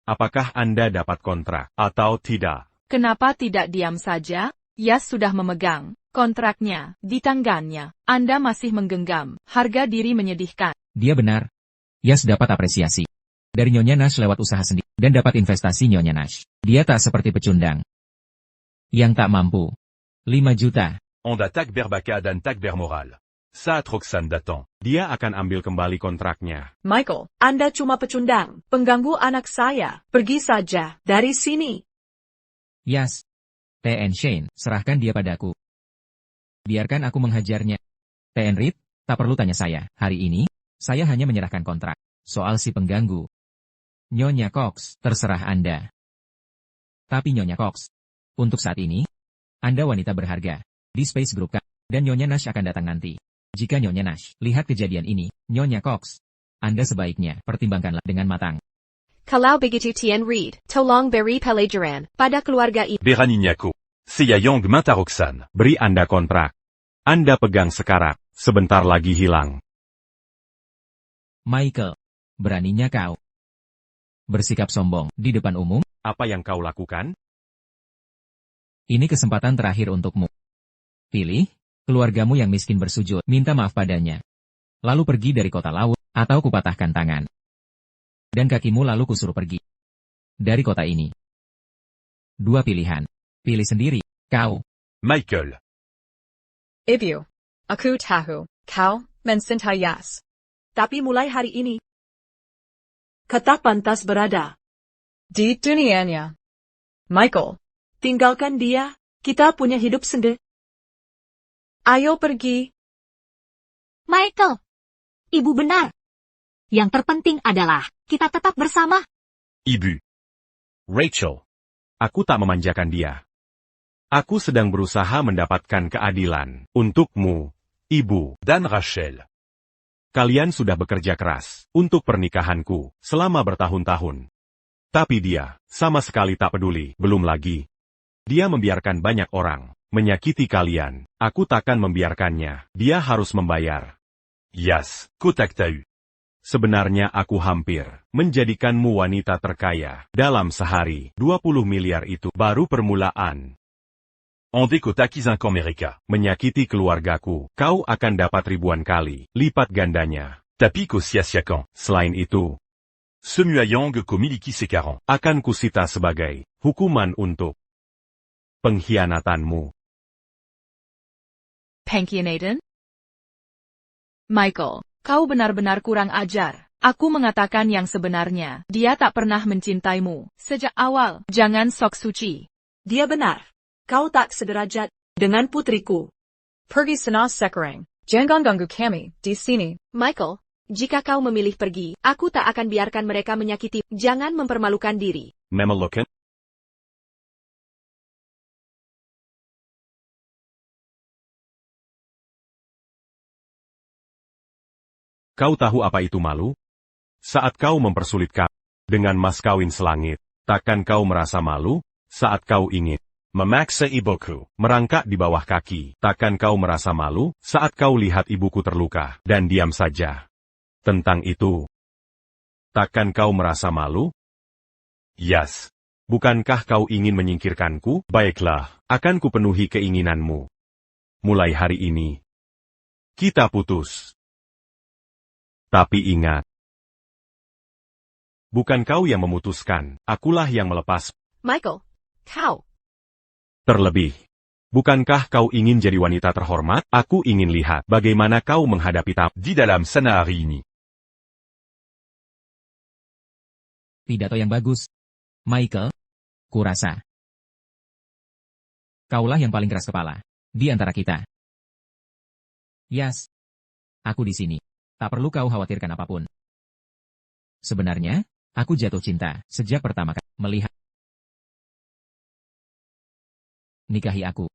Apakah Anda dapat kontrak atau tidak? Kenapa tidak diam saja? Yas sudah memegang kontraknya di tangannya. Anda masih menggenggam. Harga diri menyedihkan. Dia benar. Yas dapat apresiasi dari Nyonya Nash lewat usaha sendiri dan dapat investasi Nyonya Nash. Dia tak seperti pecundang yang tak mampu. 5 juta. Anda tak berbaka dan tak bermoral. Saat Roxanne datang. Dia akan ambil kembali kontraknya. Michael, Anda cuma pecundang, pengganggu anak saya. Pergi saja dari sini. Yas. T.N. Shane, serahkan dia padaku. Biarkan aku menghajarnya. T.N. Reed, tak perlu tanya saya. Hari ini, saya hanya menyerahkan kontrak. Soal si pengganggu. Nyonya Cox, terserah Anda. Tapi Nyonya Cox, untuk saat ini, Anda wanita berharga. Di Space Group K, dan Nyonya Nash akan datang nanti. Jika Nyonya Nash lihat kejadian ini, Nyonya Cox, Anda sebaiknya pertimbangkanlah dengan matang. Kalau begitu Tian Reed, tolong beri pelajaran pada keluarga ini. Beraninyaku. Saya yang minta Roxanne. Beri Anda kontrak. Anda pegang sekarang, sebentar lagi hilang. Michael, beraninya kau bersikap sombong di depan umum? Apa yang kau lakukan? Ini kesempatan terakhir untukmu. Pilih, keluargamu yang miskin bersujud, minta maaf padanya. Lalu pergi dari kota laut, atau kupatahkan tangan. Dan kakimu lalu kusuruh pergi dari kota ini. 2 pilihan. Pilih sendiri, kau. Michael. Ibu. Aku tahu. Kau mencintai Yas. Tapi mulai hari ini, kata pantas berada. Di dunianya. Michael. Tinggalkan dia, kita punya hidup sendiri. Ayo pergi. Michael. Ibu benar. Yang terpenting adalah, kita tetap bersama. Ibu. Rachel. Aku tak memanjakan dia. Aku sedang berusaha mendapatkan keadilan untukmu, Ibu. Dan Rachel. Kalian sudah bekerja keras untuk pernikahanku selama bertahun-tahun. Tapi dia sama sekali tak peduli. Belum lagi, dia membiarkan banyak orang menyakiti kalian. Aku takkan membiarkannya. Dia harus membayar. Yas, ku tak tahu. Sebenarnya aku hampir menjadikanmu wanita terkaya dalam sehari. 20 miliar itu baru permulaan. Andai ku takis encore mereka. Menyakiti keluargaku, kau akan dapat ribuan kali lipat gandanya. Tapi ku sia-siakan. Selain itu, semua yang ku miliki sekarang akan kusita sebagai hukuman untuk Pengkhianatanmu. Pengkhianatan? Michael, kau benar-benar kurang ajar. Aku mengatakan yang sebenarnya. Dia tak pernah mencintaimu. Sejak awal, jangan sok suci. Dia benar. Kau tak sederajat dengan putriku. Pergi sana sekarang. Jangan ganggu kami di sini. Michael, jika kau memilih pergi, aku tak akan biarkan mereka menyakiti. Jangan mempermalukan diri. Memelukan? Kau tahu apa itu malu? Saat kau mempersulit kau dengan mas kawin selangit, takkan kau merasa malu? Saat kau ingin memaksa ibuku merangkak di bawah kaki, takkan kau merasa malu? Saat kau lihat ibuku terluka dan diam saja tentang itu, takkan kau merasa malu? Yes. Bukankah kau ingin menyingkirkanku? Baiklah, akan kupenuhi keinginanmu. Mulai hari ini, kita putus. Tapi ingat, bukan kau yang memutuskan, akulah yang melepas. Michael, kau. Terlebih, bukankah kau ingin jadi wanita terhormat? Aku ingin lihat bagaimana kau menghadapi Di dalam sana hari ini. Pidato yang bagus. Michael, kurasa. Kaulah yang paling keras kepala di antara kita. Yas, aku di sini. Tak perlu kau khawatirkan apapun. Sebenarnya, aku jatuh cinta sejak pertama kali melihat nikahi aku.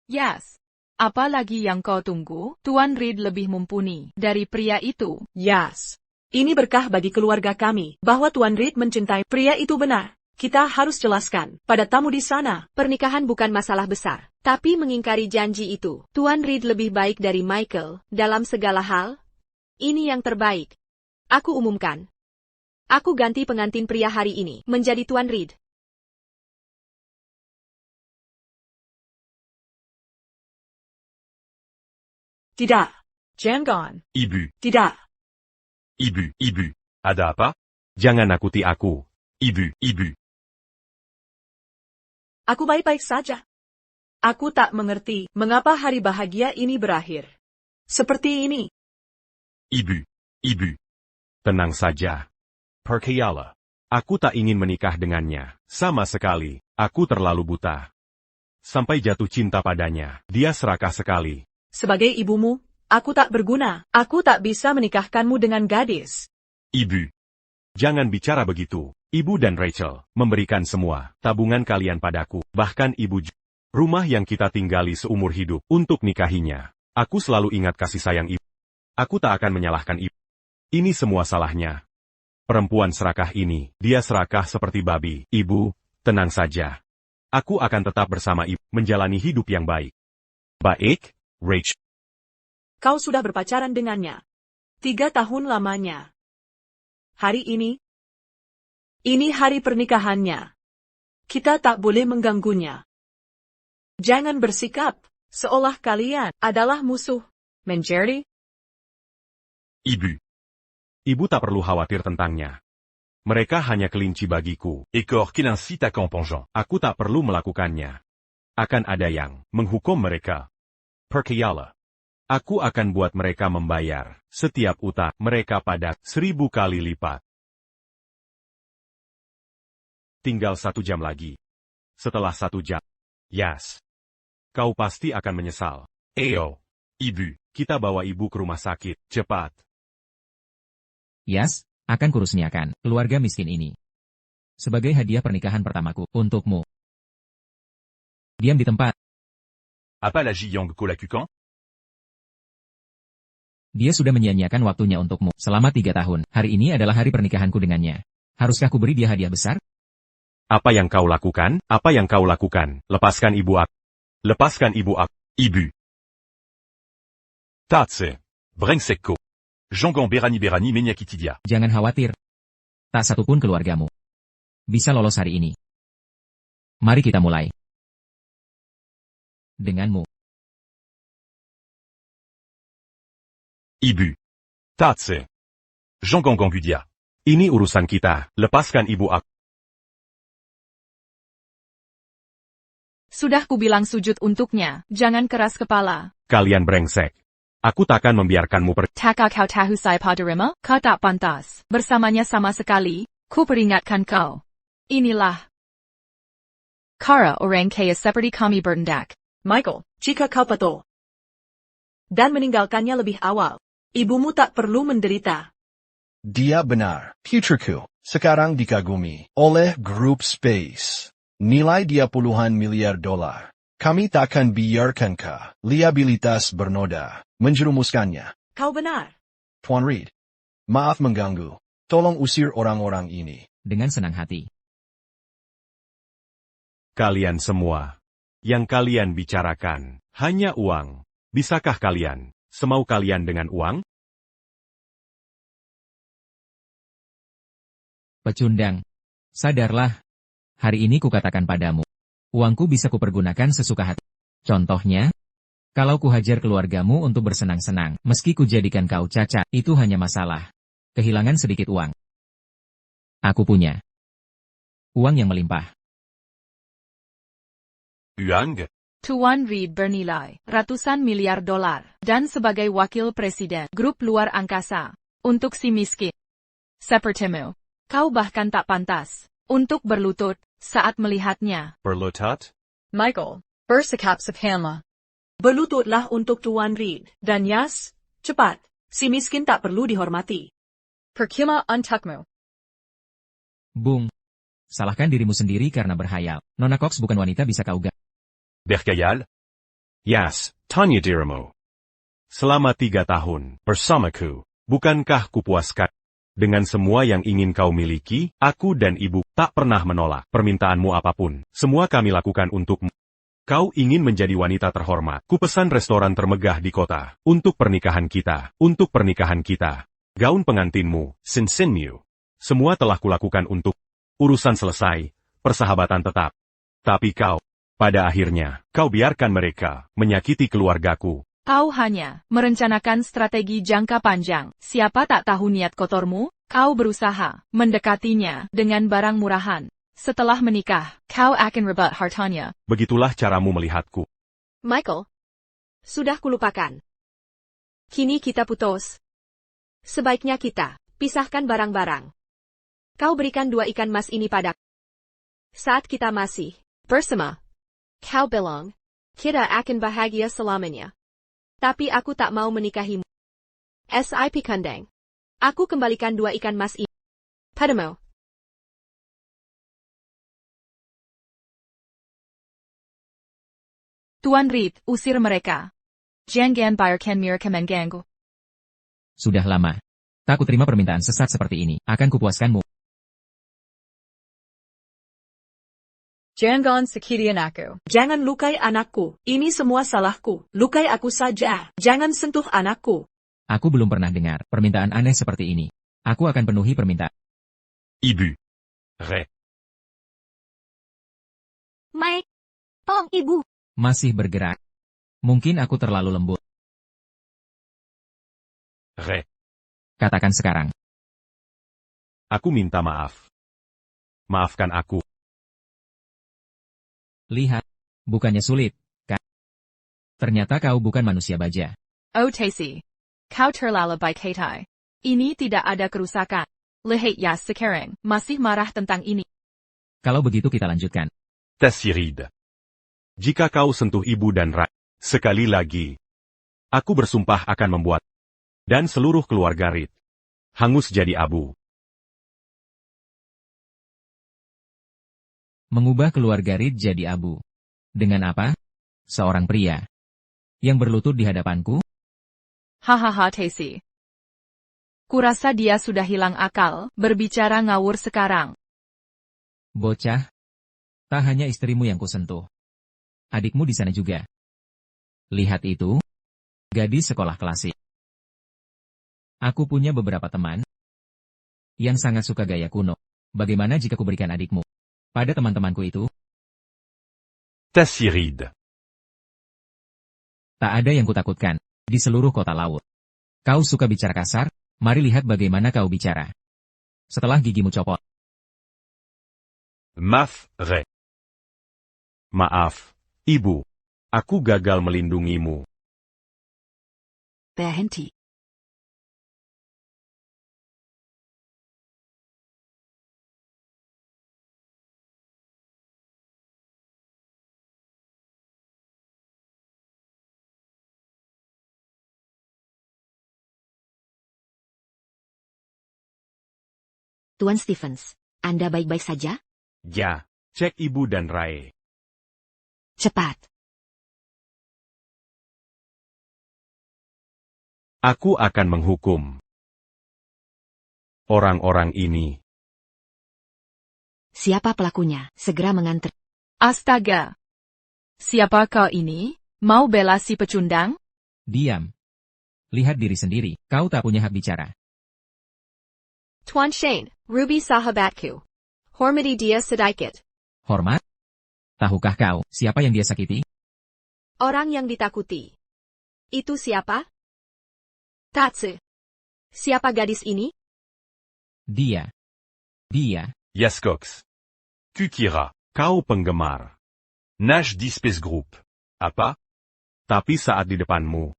Yes. Apa lagi yang kau tunggu? Tuan Reed lebih mumpuni dari pria itu. Yes. Ini berkah bagi keluarga kami, bahwa Tuan Reed mencintai pria itu benar. Kita harus jelaskan pada tamu di sana. Pernikahan bukan masalah besar, tapi mengingkari janji itu. Tuan Reed lebih baik dari Michael dalam segala hal. Ini yang terbaik. Aku umumkan. Aku ganti pengantin pria hari ini menjadi Tuan Reed. Tidak. Jangan. Ibu. Tidak. Ibu. Ada apa? Jangan nakuti aku. Ibu. Aku baik-baik saja. Aku tak mengerti mengapa hari bahagia ini berakhir seperti ini. Ibu. Tenang saja. Percayala. Aku tak ingin menikah dengannya. Sama sekali, aku terlalu buta. Sampai jatuh cinta padanya, dia serakah sekali. Sebagai ibumu, aku tak berguna. Aku tak bisa menikahkanmu dengan gadis. Ibu. Jangan bicara begitu. Ibu dan Rachel memberikan semua tabungan kalian padaku, bahkan ibu rumah yang kita tinggali seumur hidup untuk nikahinya. Aku selalu ingat kasih sayang ibu. Aku tak akan menyalahkan ibu. Ini semua salahnya. Perempuan serakah ini, dia serakah seperti babi. Ibu, tenang saja. Aku akan tetap bersama ibu, menjalani hidup yang baik. Baik, Rachel. Kau sudah berpacaran dengannya 3 tahun lamanya. Hari ini hari pernikahannya. Kita tak boleh mengganggunya. Jangan bersikap seolah kalian adalah musuh. Menjadi Ibu tak perlu khawatir tentangnya. Mereka hanya kelinci bagiku. Écor qu'il incite à campangeant. Aku tak perlu melakukannya. Akan ada yang menghukum mereka. Percayala. Aku akan buat mereka membayar setiap utang mereka pada 1000 kali lipat. Tinggal 1 jam lagi. Setelah 1 jam. Yas. Kau pasti akan menyesal. Ibu. Kita bawa ibu ke rumah sakit, cepat. Yas, akan kurusniakan keluarga miskin ini. Sebagai hadiah pernikahan pertamaku untukmu. Diam di tempat. Apa la Jiyang Kolakukan? Dia sudah menyia-nyiakan waktunya untukmu selama 3 tahun. Hari ini adalah hari pernikahanku dengannya. Haruskah kuberi dia hadiah besar? Apa yang kau lakukan? Apa yang kau lakukan? Lepaskan ibu aku. Lepaskan ibu aku. Ibu. Tatse. Brengsekko. Jongan berani menyakitidia. Jangan khawatir. Tak satupun keluargamu bisa lolos hari ini. Mari kita mulai. Denganmu. Ibu. Tatse. Jongan Gangudia. Ini urusan kita. Lepaskan ibu aku. Sudah kubilang sujud untuknya, jangan keras kepala. Kalian brengsek. Aku takkan membiarkanmu pergi. Taka kau tahu saya paderima? Kau tak pantas. Bersamanya sama sekali, ku peringatkan kau. Inilah cara orang kaya seperti kami bertindak. Michael, jika kau patuh dan meninggalkannya lebih awal, ibumu tak perlu menderita. Dia benar, putriku. Sekarang dikagumi oleh Grup Space. Nilai dia puluhan miliar dolar. Kami takkan biarkan liabilitas bernoda menjerumuskannya. Kau benar. Tuan Reed, maaf mengganggu. Tolong usir orang-orang ini. Dengan senang hati. Kalian semua. Yang kalian bicarakan, hanya uang. Bisakah kalian, semau kalian dengan uang? Pecundang. Sadarlah. Hari ini kukatakan padamu. Uangku bisa kupergunakan sesuka hati. Contohnya, kalau kuhajar keluargamu untuk bersenang-senang, meski kujadikan kau cacat, itu hanya masalah. Kehilangan sedikit uang. Aku punya uang yang melimpah. Uang? Tuan Reed bernilai ratusan miliar dolar, dan sebagai wakil presiden grup luar angkasa, untuk si miskin sepertimu, kau bahkan tak pantas untuk berlutut saat melihatnya. Berlutut? Michael, bersikap sempurna. Berlututlah untuk Tuan Reed. Dan Yas, cepat. Si miskin tak perlu dihormati. Percuma untukmu. Bung. Salahkan dirimu sendiri karena berhayal. Nona Cox bukan wanita bisa kau gak. Berkhayal? Yas, tanya dirimu. Selama 3 tahun, bersamaku, bukankah kupuaskan? Dengan semua yang ingin kau miliki, aku dan ibu tak pernah menolak permintaanmu apapun. Semua kami lakukan untukmu. Kau ingin menjadi wanita terhormat. Kupesan restoran termegah di kota. Untuk pernikahan kita. Untuk pernikahan kita. Gaun pengantinmu, sinsinmu. Semua telah kulakukan untuk. Urusan selesai. Persahabatan tetap. Tapi kau, pada akhirnya, kau biarkan mereka menyakiti keluargaku. Kau hanya merencanakan strategi jangka panjang. Siapa tak tahu niat kotormu? Kau berusaha mendekatinya dengan barang murahan. Setelah menikah, kau akan rebut hartanya. Begitulah caramu melihatku. Michael, sudah kulupakan. Kini kita putus. Sebaiknya kita pisahkan barang-barang. Kau berikan 2 ikan mas ini padaku. Saat kita masih bersama, kau bilang, kita akan bahagia selamanya. Tapi aku tak mau menikahimu. SIP Kandang. Aku kembalikan 2 ikan mas ini padamu. Tuan Reed, usir mereka. Jangan biarkan mereka mengganggu. Sudah lama. Tak terima permintaan sesat seperti ini. Akan kupuaskanmu. Jangan sakitian aku. Jangan lukai anakku. Ini semua salahku. Lukai aku saja. Jangan sentuh anakku. Aku belum pernah dengar permintaan aneh seperti ini. Aku akan penuhi permintaan. Ibu. Re. Mike, tolong ibu. Masih bergerak. Mungkin aku terlalu lembut. Re. Katakan sekarang. Aku minta maaf. Maafkan aku. Lihat. Bukannya sulit, kan? Ternyata kau bukan manusia baja. Oh Tacy. Kau terlalu baik Hatai. Ini tidak ada kerusakan. Lihat ya sekarang, masih marah tentang ini. Kalau begitu kita lanjutkan. Tessirid. Jika kau sentuh ibu dan Rai, sekali lagi, aku bersumpah akan membuat dan seluruh keluarga Reed hangus jadi abu. Mengubah keluarga Reed jadi abu. Dengan apa? Seorang pria yang berlutut di hadapanku? Hahaha Tacy. Kurasa dia sudah hilang akal, berbicara ngawur sekarang. Bocah. Tak hanya istrimu yang kusentuh. Adikmu di sana juga. Lihat itu. Gadis sekolah klasik. Aku punya beberapa teman yang sangat suka gaya kuno. Bagaimana jika kuberikan adikmu pada teman-temanku itu? Tessirid. Tak ada yang kutakutkan di seluruh kota laut. Kau suka bicara kasar? Mari lihat bagaimana kau bicara. Setelah gigimu copot. Maf. Re. Maaf, Ibu, aku gagal melindungimu. Berhenti. Tuan Stevens, Anda baik-baik saja? Ya, cek Ibu dan Rae. Cepat. Aku akan menghukum orang-orang ini. Siapa pelakunya? Segera mengantar. Astaga. Siapa kau ini? Mau bela si pecundang? Diam. Lihat diri sendiri, kau tak punya hak bicara. Tuan Shane, Ruby sahabatku. Hormati dia sedikit. Hormat? Tahukah kau, siapa yang dia sakiti? Orang yang ditakuti. Itu siapa? Tatsu. Siapa gadis ini? Dia. Yaskox. Kukira. Kau penggemar. Nash Dispes Group. Apa? Tapi saat di depanmu,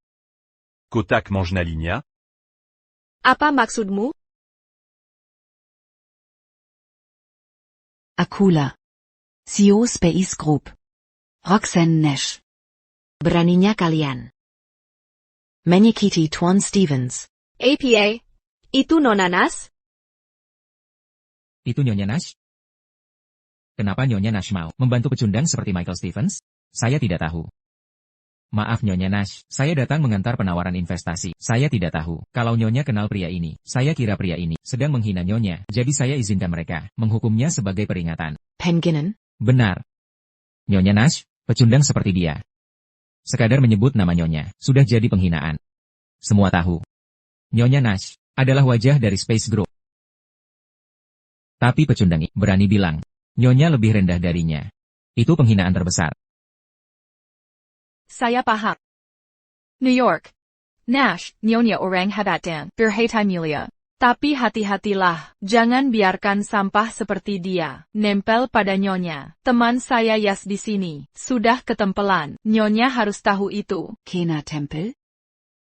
Kotak mange Nalinia? Apa maksudmu? Akula. CEO Space Group. Roxanne Nash. Beraninya kalian menyakiti Tuan Stevens. APA? Itu Nona Nas? Itu Nyonya Nash? Kenapa Nyonya Nash mau membantu pecundang seperti Michael Stevens? Saya tidak tahu. Maaf Nyonya Nash, saya datang mengantar penawaran investasi. Saya tidak tahu kalau Nyonya kenal pria ini. Saya kira pria ini sedang menghina Nyonya, jadi saya izinkan mereka menghukumnya sebagai peringatan. Penginan? Benar. Nyonya Nash, pecundang seperti dia. Sekadar menyebut nama Nyonya, sudah jadi penghinaan. Semua tahu. Nyonya Nash adalah wajah dari Space Group. Tapi pecundang berani bilang, Nyonya lebih rendah darinya. Itu penghinaan terbesar. Saya paham. New York. Nash, Nyonya orang hebat dan berhati mulia. Tapi hati-hatilah, jangan biarkan sampah seperti dia nempel pada Nyonya. Teman saya Yas di sini sudah ketempelan. Nyonya harus tahu itu. Kena tempel?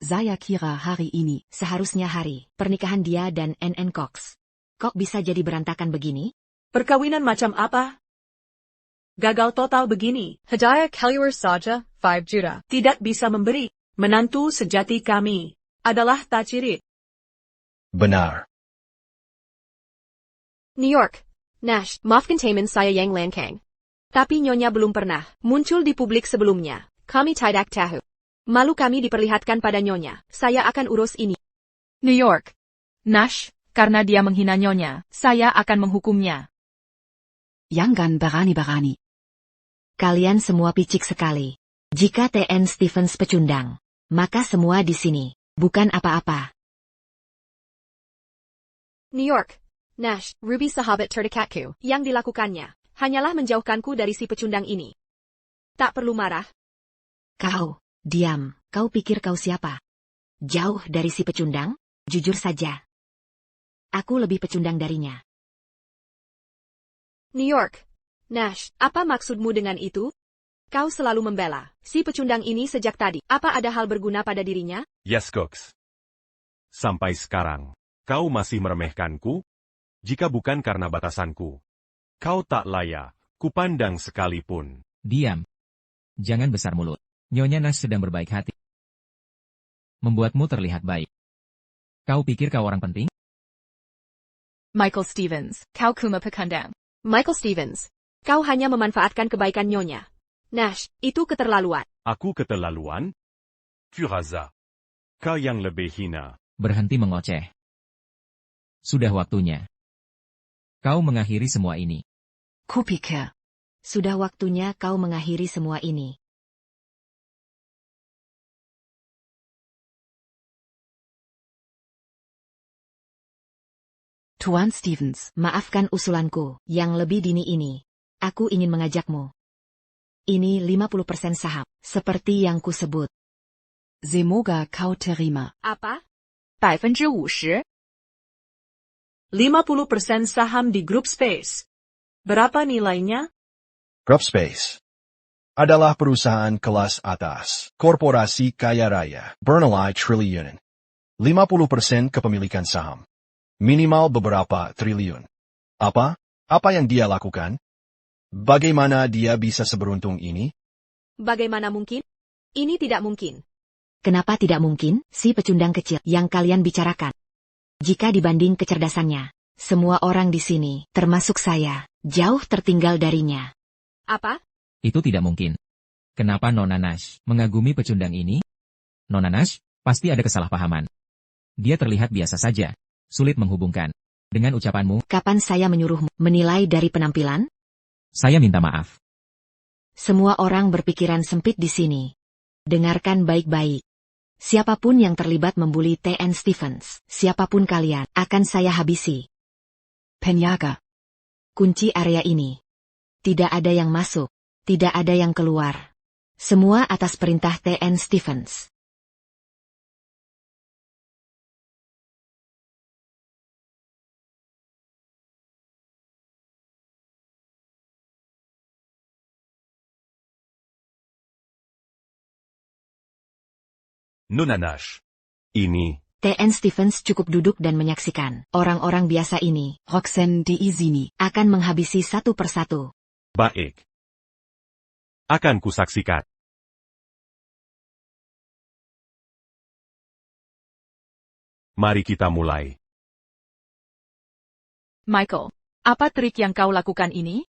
Saya kira hari ini. Seharusnya hari pernikahan dia dan NN Cox. Kok bisa jadi berantakan begini? Perkawinan macam apa? Gagal total begini. Hidayah Keliwer Saja, 5 juta. Tidak bisa memberi. Menantu sejati kami adalah Tacirit. Benar. New York. Nash, maafkan teman saya Yang Lankang. Tapi Nyonya belum pernah muncul di publik sebelumnya. Kami tidak tahu. Malu kami diperlihatkan pada Nyonya. Saya akan urus ini. New York. Nash, karena dia menghina Nyonya, saya akan menghukumnya. Jangan berani-berani. Kalian semua picik sekali. Jika TN Stevens pecundang, maka semua di sini bukan apa-apa. New York. Nash, Ruby sahabat terdekatku. Yang dilakukannya hanyalah menjauhkanku dari si pecundang ini. Tak perlu marah. Kau, diam. Kau pikir kau siapa? Jauh dari si pecundang? Jujur saja. Aku lebih pecundang darinya. New York. Nash, apa maksudmu dengan itu? Kau selalu membela si pecundang ini sejak tadi. Apa ada hal berguna pada dirinya? Yaskox. Sampai sekarang, kau masih meremehkanku? Jika bukan karena batasanku, kau tak layak kupandang sekalipun. Diam. Jangan besar mulut. Nyonya Nash sedang berbaik hati. Membuatmu terlihat baik. Kau pikir kau orang penting? Michael Stevens, kau kuma pekandang. Michael Stevens, kau hanya memanfaatkan kebaikan Nyonya. Nash, itu keterlaluan. Aku keterlaluan? Kuraza. Kau yang lebih hina. Berhenti mengoceh. Sudah waktunya. Kau mengakhiri semua ini. Kupikir. Sudah waktunya kau mengakhiri semua ini. Tuan Stevens, maafkan usulanku yang lebih dini ini. Aku ingin mengajakmu. Ini 50% saham, seperti yang kusebut. Semoga kau terima. Apa? 50%? 50% saham di Group Space. Berapa nilainya? Group Space. adalah perusahaan kelas atas, korporasi kaya raya, bernilai triliunan. 50% kepemilikan saham. Minimal beberapa triliun. Apa? Apa yang dia lakukan? Bagaimana dia bisa seberuntung ini? Bagaimana mungkin? Ini tidak mungkin. Kenapa tidak mungkin, si pecundang kecil yang kalian bicarakan? Jika dibanding kecerdasannya, semua orang di sini, termasuk saya, jauh tertinggal darinya. Apa? Itu tidak mungkin. Kenapa Nona Nash mengagumi pecundang ini? Nona Nash, pasti ada kesalahpahaman. Dia terlihat biasa saja, sulit menghubungkan. Dengan ucapanmu, Kapan saya menyuruhmu menilai dari penampilan? saya minta maaf. Semua orang berpikiran sempit di sini. Dengarkan baik-baik. Siapapun yang terlibat membuli T.N. Stevens, siapapun kalian, akan saya habisi. Penjaga. Kunci area ini. Tidak ada yang masuk. Tidak ada yang keluar. Semua atas perintah T.N. Stevens. Nona Nash. Ini, T.N. Stevens cukup duduk dan menyaksikan. Orang-orang biasa ini, Roxanne Diizini, akan menghabisi satu persatu. baik. Akan kusaksikan. Mari kita mulai. Michael, apa trik yang kau lakukan ini?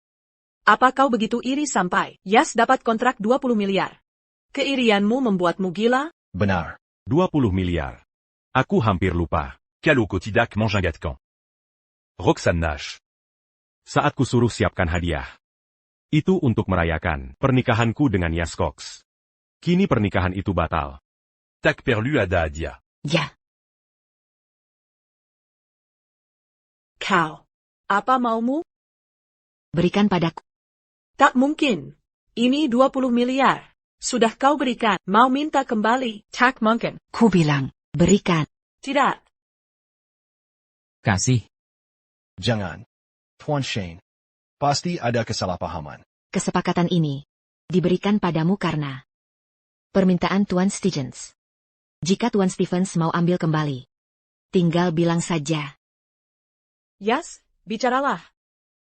Apa kau begitu iri sampai Yas dapat kontrak 20 miliar? Keirianmu membuatmu gila? Benar. 20 miliar. Aku hampir lupa. Calo Kotidak mange un gâte camp. Roxanne Nash. Saat kusuruh siapkan hadiah. Itu untuk merayakan pernikahanku dengan Yas Cox. Kini pernikahan itu batal. Tak perlu ada adia. Ya, Kau. Apa maumu? berikan padaku. Tak mungkin. Ini 20 miliar. Sudah kau berikan, mau minta kembali. Tak mungkin. Ku bilang, berikan. Tidak. Kasih. Jangan. Tuan Shane. Pasti ada kesalahpahaman. Kesepakatan ini diberikan padamu karena permintaan Tuan Stevens. Jika Tuan Stevens mau ambil kembali, tinggal bilang saja. Yas, bicaralah.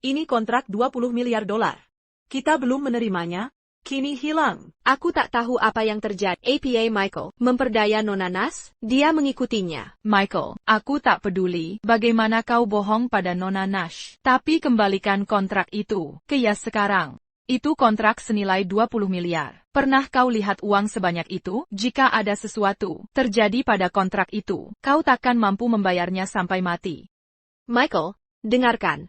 Ini kontrak 20 miliar dolar. Kita belum menerimanya. Kini hilang. Aku tak tahu apa yang terjadi. APA Michael memperdaya Nona Nash, dia mengikutinya. Michael, aku tak peduli bagaimana kau bohong pada Nona Nash. Tapi kembalikan kontrak itu ke Yas sekarang. Itu kontrak senilai 20 miliar. Pernah kau lihat uang sebanyak itu? Jika ada sesuatu terjadi pada kontrak itu, kau takkan mampu membayarnya sampai mati. Michael, dengarkan.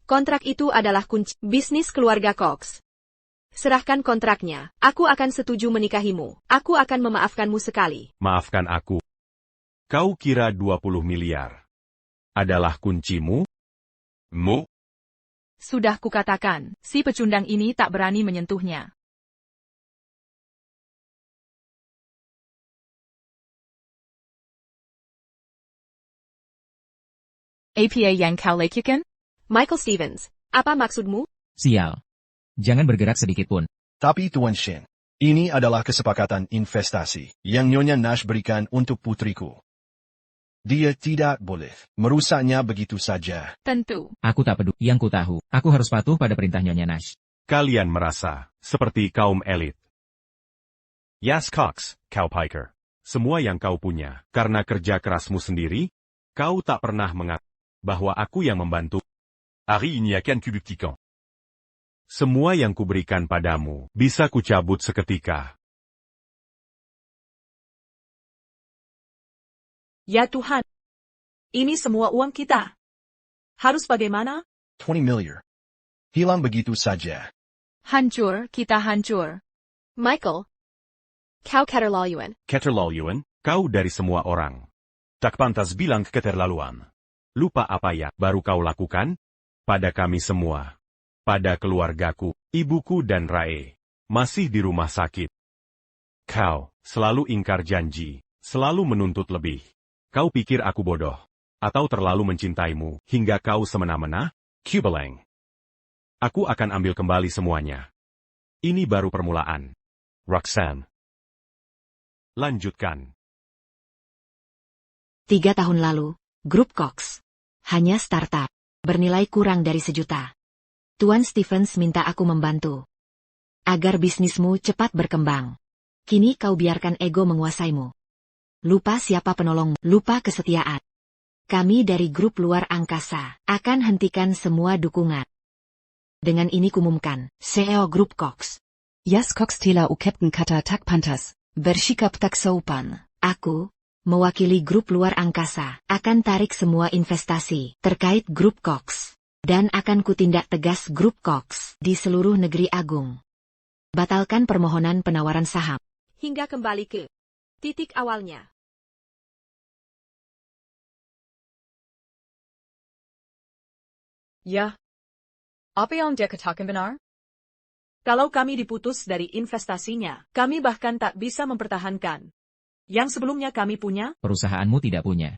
Kontrak itu adalah kunci bisnis keluarga Cox. Serahkan kontraknya, aku akan setuju menikahimu. Aku akan memaafkanmu sekali. Maafkan aku. Kau kira 20 miliar adalah kuncimu? Mo. Sudah kukatakan, si pecundang ini tak berani menyentuhnya. APA yang kau lakukan? Michael Stevens, apa maksudmu? Sial. Jangan bergerak sedikit pun. Tapi Tuan Shane, ini adalah kesepakatan investasi yang Nyonya Nash berikan untuk putriku. Dia tidak boleh merusaknya begitu saja. Tentu. Aku tak peduli. Yang ku tahu, aku harus patuh pada perintah Nyonya Nash. Kalian merasa seperti kaum elit. Yas Cox, kau piker. Semua yang kau punya, karena kerja kerasmu sendiri, kau tak pernah mengaku bahwa aku yang membantu. Harry, il n'y a qu'un cubictican. Semua yang kuberikan padamu, bisa kucabut seketika. Ya Tuhan. Ini semua uang kita. Harus bagaimana? 20 miliar. Hilang begitu saja. Hancur, kita hancur. Michael, kau keterlaluan. Keterlaluan, kau dari semua orang. Tak pantas bilang keterlaluan. Lupa apa ya baru kau lakukan? Pada kami semua. Pada keluargaku, ibuku dan Rae. Masih di rumah sakit. Kau, selalu ingkar janji, selalu menuntut lebih. Kau pikir aku bodoh? Atau terlalu mencintaimu, hingga kau semena-mena? Kubelang. Aku akan ambil kembali semuanya. Ini baru permulaan. Roxanne. Lanjutkan. 3 tahun lalu, Grup Cox. Hanya startup. Bernilai kurang dari 1 juta. Tuan Stevens minta aku membantu. Agar bisnismu cepat berkembang. Kini kau biarkan ego menguasaimu. Lupa siapa penolongmu, lupa kesetiaan. Kami dari grup luar angkasa akan hentikan semua dukungan. Dengan ini kumumkan, CEO Grup Cox. Jas Cox Tela u Captain Kata Tak Pantas, bersikap tak sopan. Aku, mewakili grup luar angkasa, akan tarik semua investasi terkait Grup Cox. Dan akan kutindak tegas Grup Cox di seluruh negeri agung. Batalkan permohonan penawaran saham. Hingga kembali ke titik awalnya. Ya. Apa yang dia katakan benar? Kalau kami diputus dari investasinya, kami bahkan tak bisa mempertahankan yang sebelumnya kami punya. Perusahaanmu tidak punya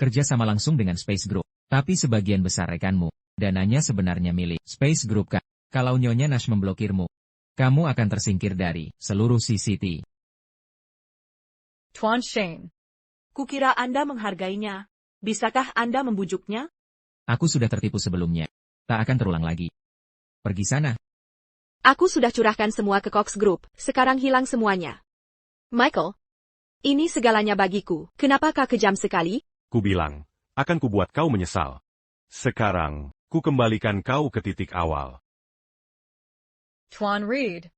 kerja sama langsung dengan Space Group, tapi sebagian besar rekanmu, dananya sebenarnya milik Space Group. Kalau Nyonya Nash memblokirmu, kamu akan tersingkir dari seluruh CCT. Tuan Shane. Kukira Anda menghargainya. Bisakah Anda membujuknya? Aku sudah tertipu sebelumnya. Tak akan terulang lagi. Pergi sana. Aku sudah curahkan semua ke Cox Group, sekarang hilang semuanya. Michael, ini segalanya bagiku, kenapa kau kejam sekali? Ku bilang, akan kubuat kau menyesal. Sekarang, ku kembalikan kau ke titik awal. Tuan Reed.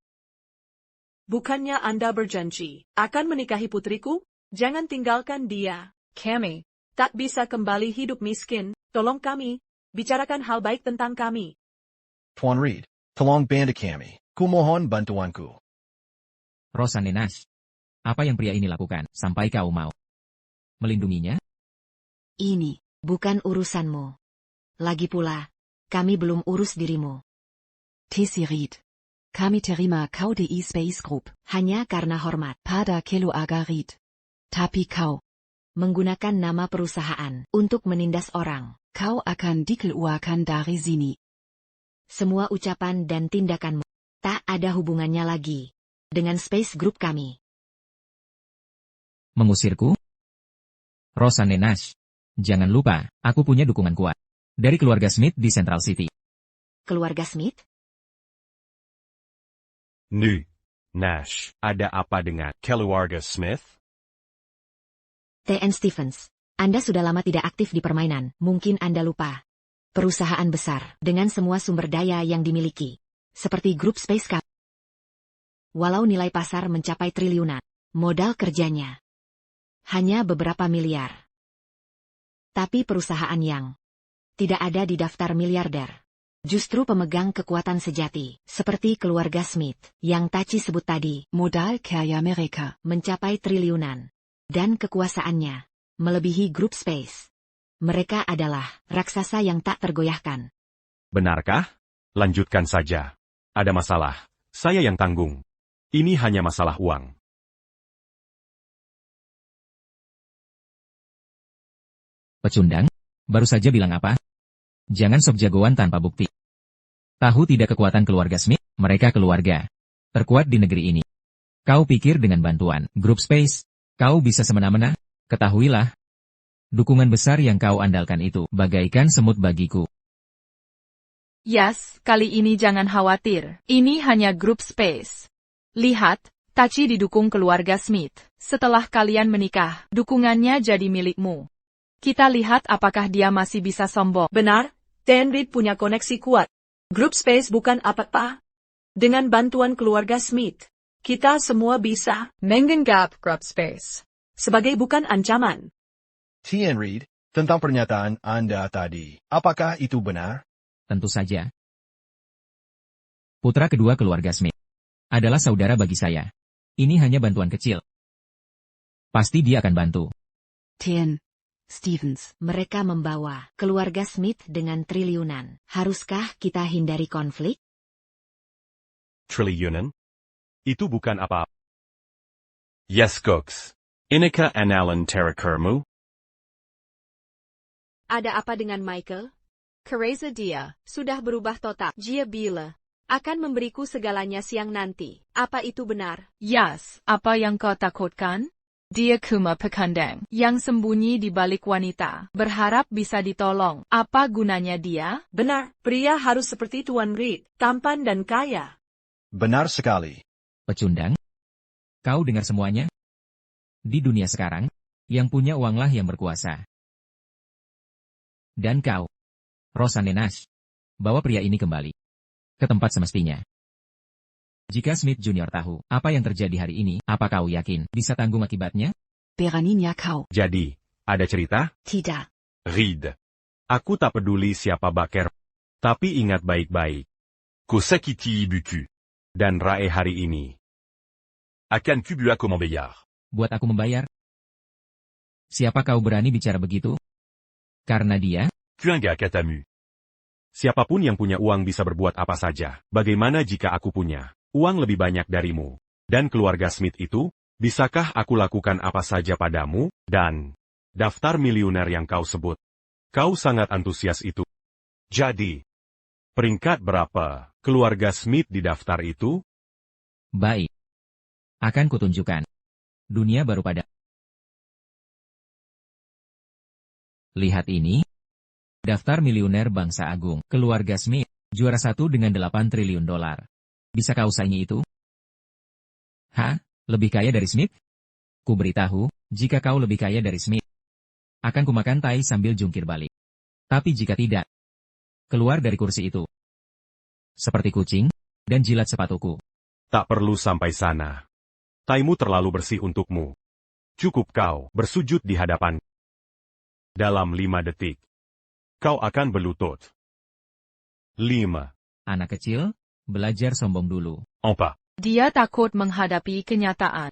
Bukannya Anda berjanji akan menikahi putriku? Jangan tinggalkan dia. Cammy. Tak bisa kembali hidup miskin, tolong kami. Bicarakan hal baik tentang kami. Tuan Reed, tolong bantu kami. Kumohon bantuanku. Rosanne Nash. Apa yang pria ini lakukan sampai kau mau melindunginya? Ini bukan urusanmu. Lagi pula, kami belum urus dirimu. Tesi Reed. Kami terima kau di Space Group. Hanya karena hormat. Pada kelu aga Reed. Tapi kau menggunakan nama perusahaan untuk menindas orang. Kau akan dikeluarkan dari sini. Semua ucapan dan tindakanmu tak ada hubungannya lagi dengan Space Group kami. Mengusirku? Rosanne Nash. Jangan lupa, aku punya dukungan kuat dari keluarga Smith di Central City. Keluarga Smith? Nash, ada apa dengan keluarga Smith? T.N. Stevens, Anda sudah lama tidak aktif di permainan, mungkin Anda lupa. Perusahaan besar, dengan semua sumber daya yang dimiliki. Seperti grup Space Cup. Walau nilai pasar mencapai triliunan, modal kerjanya hanya beberapa miliar. Tapi perusahaan yang tidak ada di daftar miliarder, justru pemegang kekuatan sejati, seperti keluarga Smith, yang Taci sebut tadi, modal kaya mereka mencapai triliunan. Dan kekuasaannya melebihi grup Space. Mereka adalah raksasa yang tak tergoyahkan. Benarkah? Lanjutkan saja. Ada masalah, saya yang tanggung. Ini hanya masalah uang. Pecundang? Baru saja bilang apa? Jangan sok jagoan tanpa bukti. Tahu tidak kekuatan keluarga Smith? Mereka keluarga terkuat di negeri ini. Kau pikir dengan bantuan grup Space, kau bisa semena-mena? Ketahuilah, dukungan besar yang kau andalkan itu bagaikan semut bagiku. Yes, kali ini jangan khawatir. Ini hanya grup Space. Lihat, Taci didukung keluarga Smith. Setelah kalian menikah, dukungannya jadi milikmu. Kita lihat apakah dia masih bisa sombong. Benar, T.N. Reed punya koneksi kuat. Grup Space bukan apa-apa. Dengan bantuan keluarga Smith, kita semua bisa menganggap grup Space sebagai bukan ancaman. T.N. Reed, tentang pernyataan Anda tadi, apakah itu benar? Tentu saja. Putra kedua keluarga Smith adalah saudara bagi saya. Ini hanya bantuan kecil. Pasti dia akan bantu. T.N. Stevens. Mereka membawa keluarga Smith dengan triliunan. Haruskah kita hindari konflik? Triliunan? Itu bukan apa. Yes, Cox. Inika analan terakermu? Ada apa dengan Michael? Kereza dia sudah berubah total. Dia bila akan memberiku segalanya siang nanti. Apa itu benar? Yes, apa yang kau takutkan? Dia Kuma pekandang yang sembunyi di balik wanita, berharap bisa ditolong. Apa gunanya dia? Benar, pria harus seperti Tuan Reed, tampan dan kaya. Benar sekali. Pecundang? Kau dengar semuanya? Di dunia sekarang, yang punya uanglah yang berkuasa. Dan kau, Rosanne Nash, bawa pria ini kembali ke tempat semestinya. Jika Smith Junior tahu apa yang terjadi hari ini, apa kau yakin bisa tanggung akibatnya? Beraninya kau. Jadi, ada cerita? Tidak. Reed. Aku tak peduli siapa Baker. Tapi ingat baik-baik. Kosakiti Ibuku. Dan Rae hari ini. Akan Kubua Komambeyar. Buat aku membayar? Siapa kau berani bicara begitu? Karena dia? Kuanga Katamu. Siapapun yang punya uang bisa berbuat apa saja. Bagaimana jika aku punya uang lebih banyak darimu? Dan keluarga Smith itu? Bisakah aku lakukan apa saja padamu? Dan daftar miliuner yang kau sebut. Kau sangat antusias itu. Jadi, peringkat berapa keluarga Smith di daftar itu? Baik. Akan kutunjukkan. Dunia baru pada. Lihat ini. Daftar miliuner bangsa agung, keluarga Smith, juara 1 dengan 8 triliun dolar. Bisa kau saingi itu? Hah? Lebih kaya dari Smith? Ku beritahu, jika kau lebih kaya dari Smith, akan kumakan tai sambil jungkir balik. Tapi jika tidak, keluar dari kursi itu. Seperti kucing, dan jilat sepatuku. Tak perlu sampai sana. Taimu terlalu bersih untukmu. Cukup kau bersujud di hadapan. Dalam 5 detik. Kau akan berlutut. 5. Anak kecil, belajar sombong dulu. 4. Dia takut menghadapi kenyataan.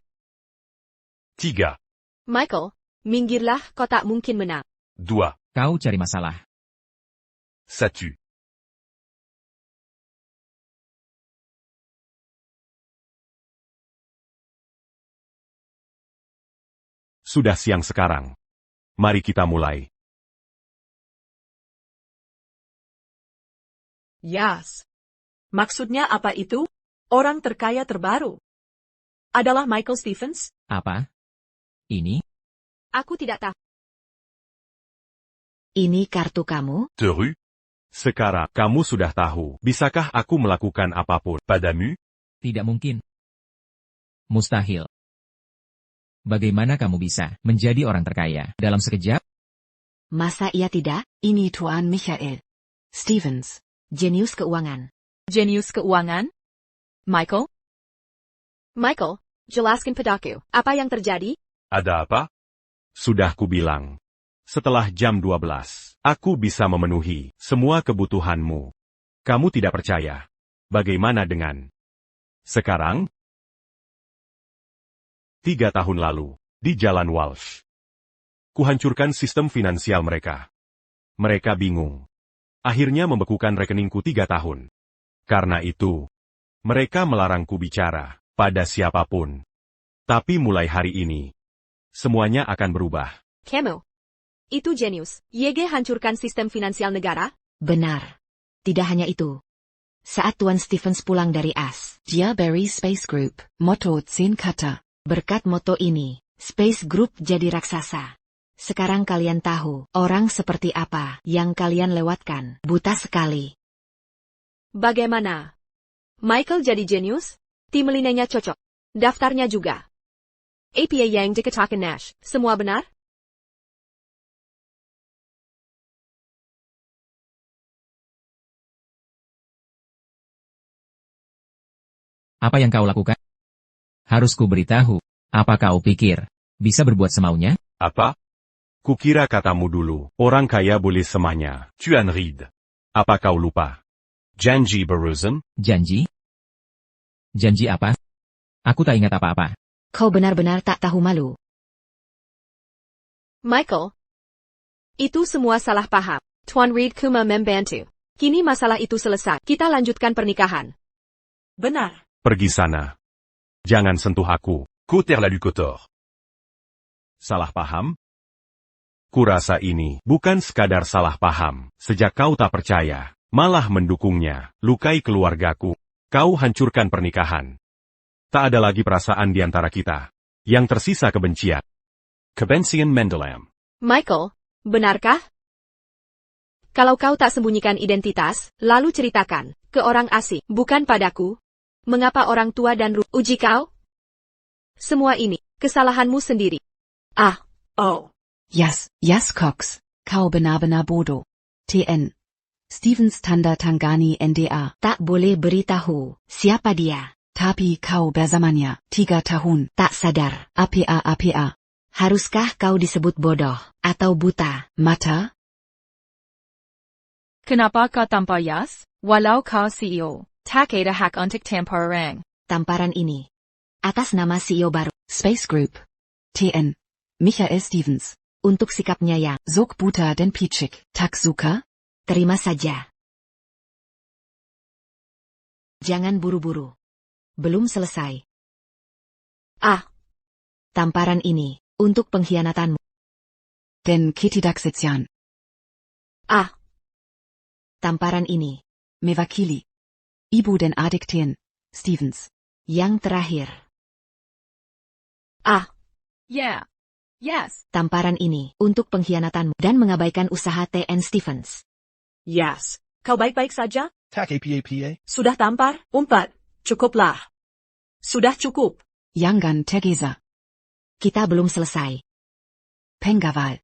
3. Michael, minggirlah, kau tak mungkin menang. 2. Kau cari masalah. 1. Sudah siang sekarang. Mari kita mulai. Yes. Maksudnya apa itu? Orang terkaya terbaru adalah Michael Stephens? Apa? Ini? Aku tidak tahu. Ini kartu kamu? Teru. Sekarang, kamu sudah tahu. Bisakah aku melakukan apapun Padamu. Tidak mungkin. Mustahil. Bagaimana kamu bisa menjadi orang terkaya dalam sekejap? Masa iya tidak? Ini Tuan Michael Stephens. Jenius keuangan. Jenius keuangan? Michael? Michael, jelaskan padaku, apa yang terjadi? Ada apa? Sudah kubilang. Setelah jam 12, aku bisa memenuhi semua kebutuhanmu. Kamu tidak percaya. Bagaimana dengan sekarang? 3 tahun lalu, di Jalan Walsh. Kuhancurkan sistem finansial mereka. Mereka bingung. Akhirnya membekukan rekeningku 3 tahun. Karena itu, mereka melarangku bicara pada siapapun. Tapi mulai hari ini, semuanya akan berubah. Kamu. Itu jenius. YG hancurkan sistem finansial negara? Benar. Tidak hanya itu. Saat Tuan Stephens pulang dari AS, Dia Berry Space Group, Motto 10 kata. berkat moto ini, Space Group jadi raksasa. Sekarang kalian tahu, orang seperti apa yang kalian lewatkan. Buta sekali. Bagaimana? Michael jadi jenius? Tim linenya cocok. Daftarnya juga. APA yang dikatakan Nash, semua benar? Apa yang kau lakukan? Harus ku beritahu. Apa kau pikir bisa berbuat semaunya? Apa? Kukira katamu dulu, orang kaya boleh semanya. Tuan Reed. Apa kau lupa? Janji Baruzen. Janji? Janji apa? Aku tak ingat apa-apa. Kau benar-benar tak tahu malu. Michael. Itu semua salah paham. Tuan Reed cuma membantu. Kini masalah itu selesai. Kita lanjutkan pernikahan. Benar. Pergi sana. Jangan sentuh aku. Cotter la Lucotor. Salah paham? Kurasa ini bukan sekadar salah paham. Sejak kau tak percaya, malah mendukungnya, lukai keluargaku. Kau hancurkan pernikahan. Tak ada lagi perasaan di antara kita. Yang tersisa kebencian. Kebencian mendalam. Michael, benarkah? Kalau kau tak sembunyikan identitas, lalu ceritakan ke orang asing, bukan padaku. Mengapa orang tua dan uji kau? Semua ini, kesalahanmu sendiri. Oh. Yas Cox, kau benar-benar bodoh. TN. Stevens Tanda Tangani NDA. Tak boleh beritahu siapa dia. Tapi kau bersamanya 3 tahun. Tak sadar. APA. Haruskah kau disebut bodoh atau buta? Mata? Kenapa kau tanpa Yas? Walau kau CEO, tak ada hak untuk tampar orang. Tamparan ini. Atas nama CEO baru. Space Group. TN. Michael Stevens. Untuk sikapnya yang Sok buta dan picik. Tak suka? terima saja. Jangan buru-buru. Belum selesai. Tamparan ini untuk pengkhianatanmu. Den ketidaksetsian. Tamparan ini Mewakili. Ibu dan adik Tien. Stevens. yang terakhir. Yeah. Yes. Tamparan ini untuk pengkhianatanmu dan mengabaikan usaha TN Stevens. Yes. Kau baik-baik saja? Tak apa. Sudah tampar? Umpat. Cukuplah. Sudah cukup. Yangan Tegeza. Kita belum selesai. Pengaval.